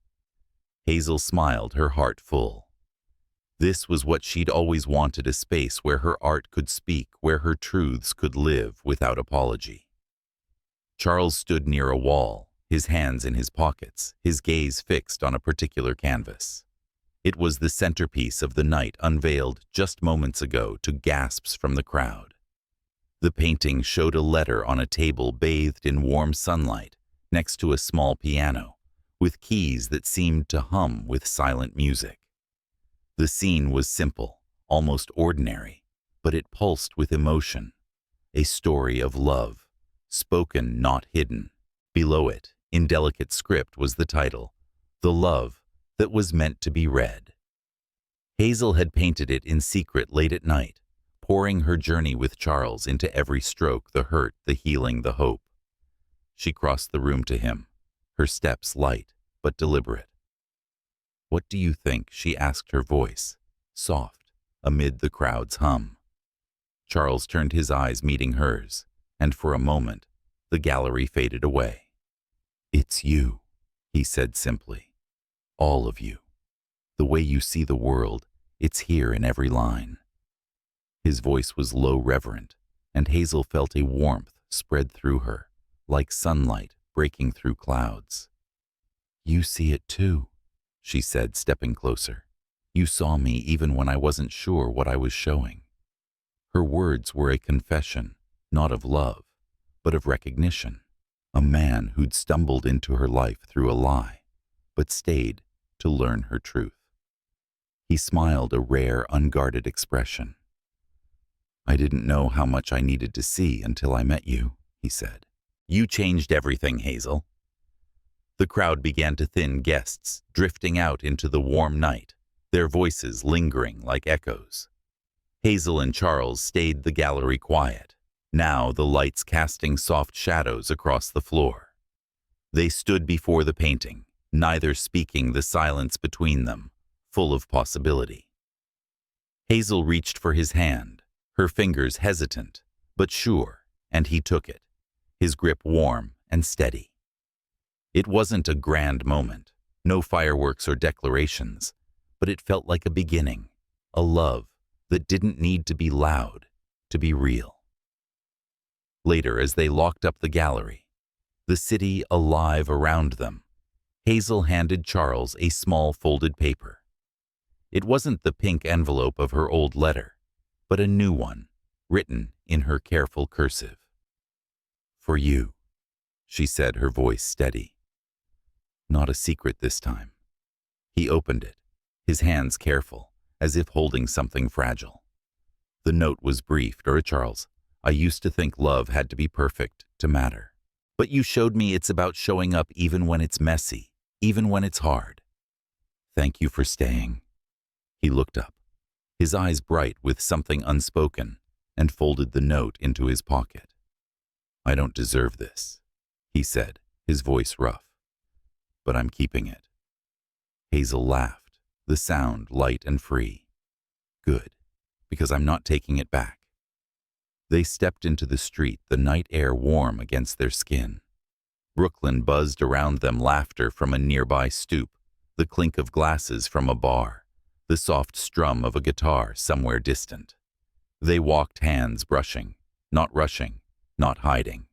Hazel smiled, her heart full. This was what she'd always wanted, a space where her art could speak, where her truths could live without apology. Charles stood near a wall, his hands in his pockets, his gaze fixed on a particular canvas. It was the centerpiece of the night, unveiled just moments ago to gasps from the crowd. The painting showed a letter on a table bathed in warm sunlight next to a small piano, with keys that seemed to hum with silent music. The scene was simple, almost ordinary, but it pulsed with emotion. A story of love, spoken, not hidden. Below it, in delicate script, was the title, "The Love That Was Meant to Be Read." Hazel had painted it in secret late at night, pouring her journey with Charles into every stroke, the hurt, the healing, the hope. She crossed the room to him, her steps light but deliberate. "What do you think?" she asked, her voice soft amid the crowd's hum. Charles turned, his eyes meeting hers, and for a moment the gallery faded away. "It's you," he said simply. "All of you. The way you see the world, it's here in every line." His voice was low, reverent, and Hazel felt a warmth spread through her, like sunlight breaking through clouds. "You see it too," she said, stepping closer. "You saw me even when I wasn't sure what I was showing." Her words were a confession, not of love, but of recognition. A man who'd stumbled into her life through a lie, but stayed to learn her truth. He smiled, a rare, unguarded expression. "I didn't know how much I needed to see until I met you," he said. "You changed everything, Hazel." The crowd began to thin, guests drifting out into the warm night, their voices lingering like echoes. Hazel and Charles stayed the gallery quiet, now the lights casting soft shadows across the floor. They stood before the painting, neither speaking, the silence between them, full of possibility. Hazel reached for his hand, her fingers hesitant, but sure, and he took it, his grip warm and steady. It wasn't a grand moment, no fireworks or declarations, but it felt like a beginning, a love that didn't need to be loud to be real. Later, as they locked up the gallery, the city alive around them, Hazel handed Charles a small folded paper. It wasn't the pink envelope of her old letter, but a new one, written in her careful cursive. "For you," she said, her voice steady. Not a secret this time. He opened it, his hands careful, as if holding something fragile. The note was brief. "Dear Charles, I used to think love had to be perfect to matter. But you showed me it's about showing up even when it's messy, even when it's hard. Thank you for staying." He looked up, his eyes bright with something unspoken, and folded the note into his pocket. "I don't deserve this," he said, his voice rough, "but I'm keeping it." Hazel laughed, the sound light and free. "Good, because I'm not taking it back." They stepped into the street, the night air warm against their skin. Brooklyn buzzed around them, laughter from a nearby stoop, the clink of glasses from a bar, the soft strum of a guitar somewhere distant. They walked, hands brushing, not rushing, not hiding.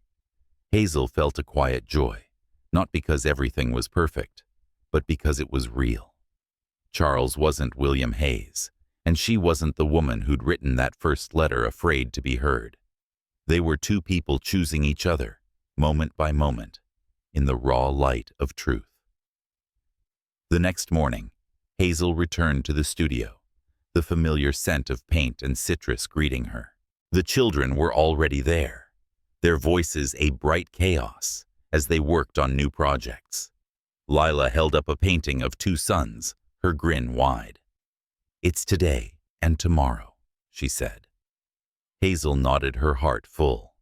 Hazel felt a quiet joy, not because everything was perfect, but because it was real. Charles wasn't William Hayes, and she wasn't the woman who'd written that first letter afraid to be heard. They were two people choosing each other, moment by moment, in the raw light of truth. The next morning, Hazel returned to the studio, the familiar scent of paint and citrus greeting her. The children were already there, their voices a bright chaos as they worked on new projects. Lila held up a painting of two suns, her grin wide. "It's today and tomorrow," she said. Hazel nodded, her heart full.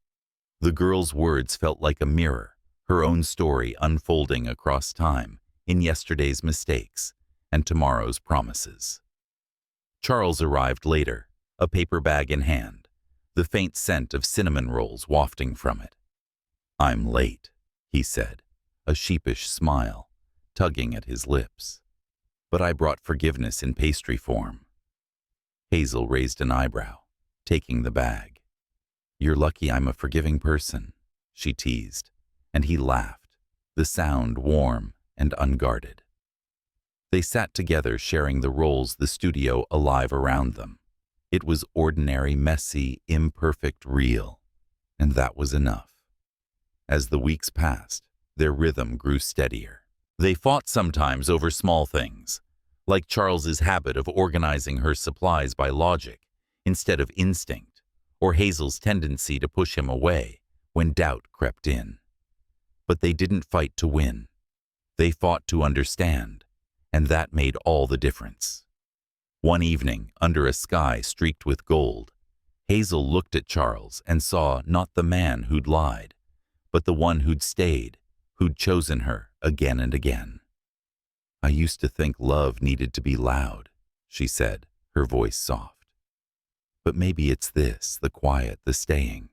The girl's words felt like a mirror, her own story unfolding across time in yesterday's mistakes and tomorrow's promises. Charles arrived later, a paper bag in hand, the faint scent of cinnamon rolls wafting from it. "I'm late," he said, a sheepish smile tugging at his lips. "But I brought forgiveness in pastry form." Hazel raised an eyebrow, taking the bag. "You're lucky I'm a forgiving person," she teased, and he laughed, the sound warm and unguarded. They sat together, sharing the rolls, the studio alive around them. It was ordinary, messy, imperfect, real, and that was enough. As the weeks passed, their rhythm grew steadier. They fought sometimes over small things, like Charles's habit of organizing her supplies by logic instead of instinct, or Hazel's tendency to push him away when doubt crept in. But they didn't fight to win. They fought to understand, and that made all the difference. One evening, under a sky streaked with gold, Hazel looked at Charles and saw not the man who'd lied, but the one who'd stayed, who'd chosen her again and again. "I used to think love needed to be loud," she said, her voice soft. "But maybe it's this, the quiet, the staying."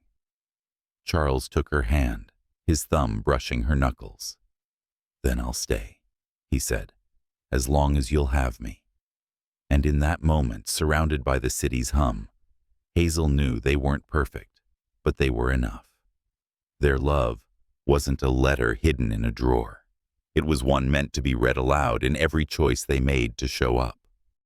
Charles took her hand, his thumb brushing her knuckles. "Then I'll stay," he said, "as long as you'll have me." And in that moment, surrounded by the city's hum, Hazel knew they weren't perfect, but they were enough. Their love wasn't a letter hidden in a drawer. It was one meant to be read aloud in every choice they made to show up.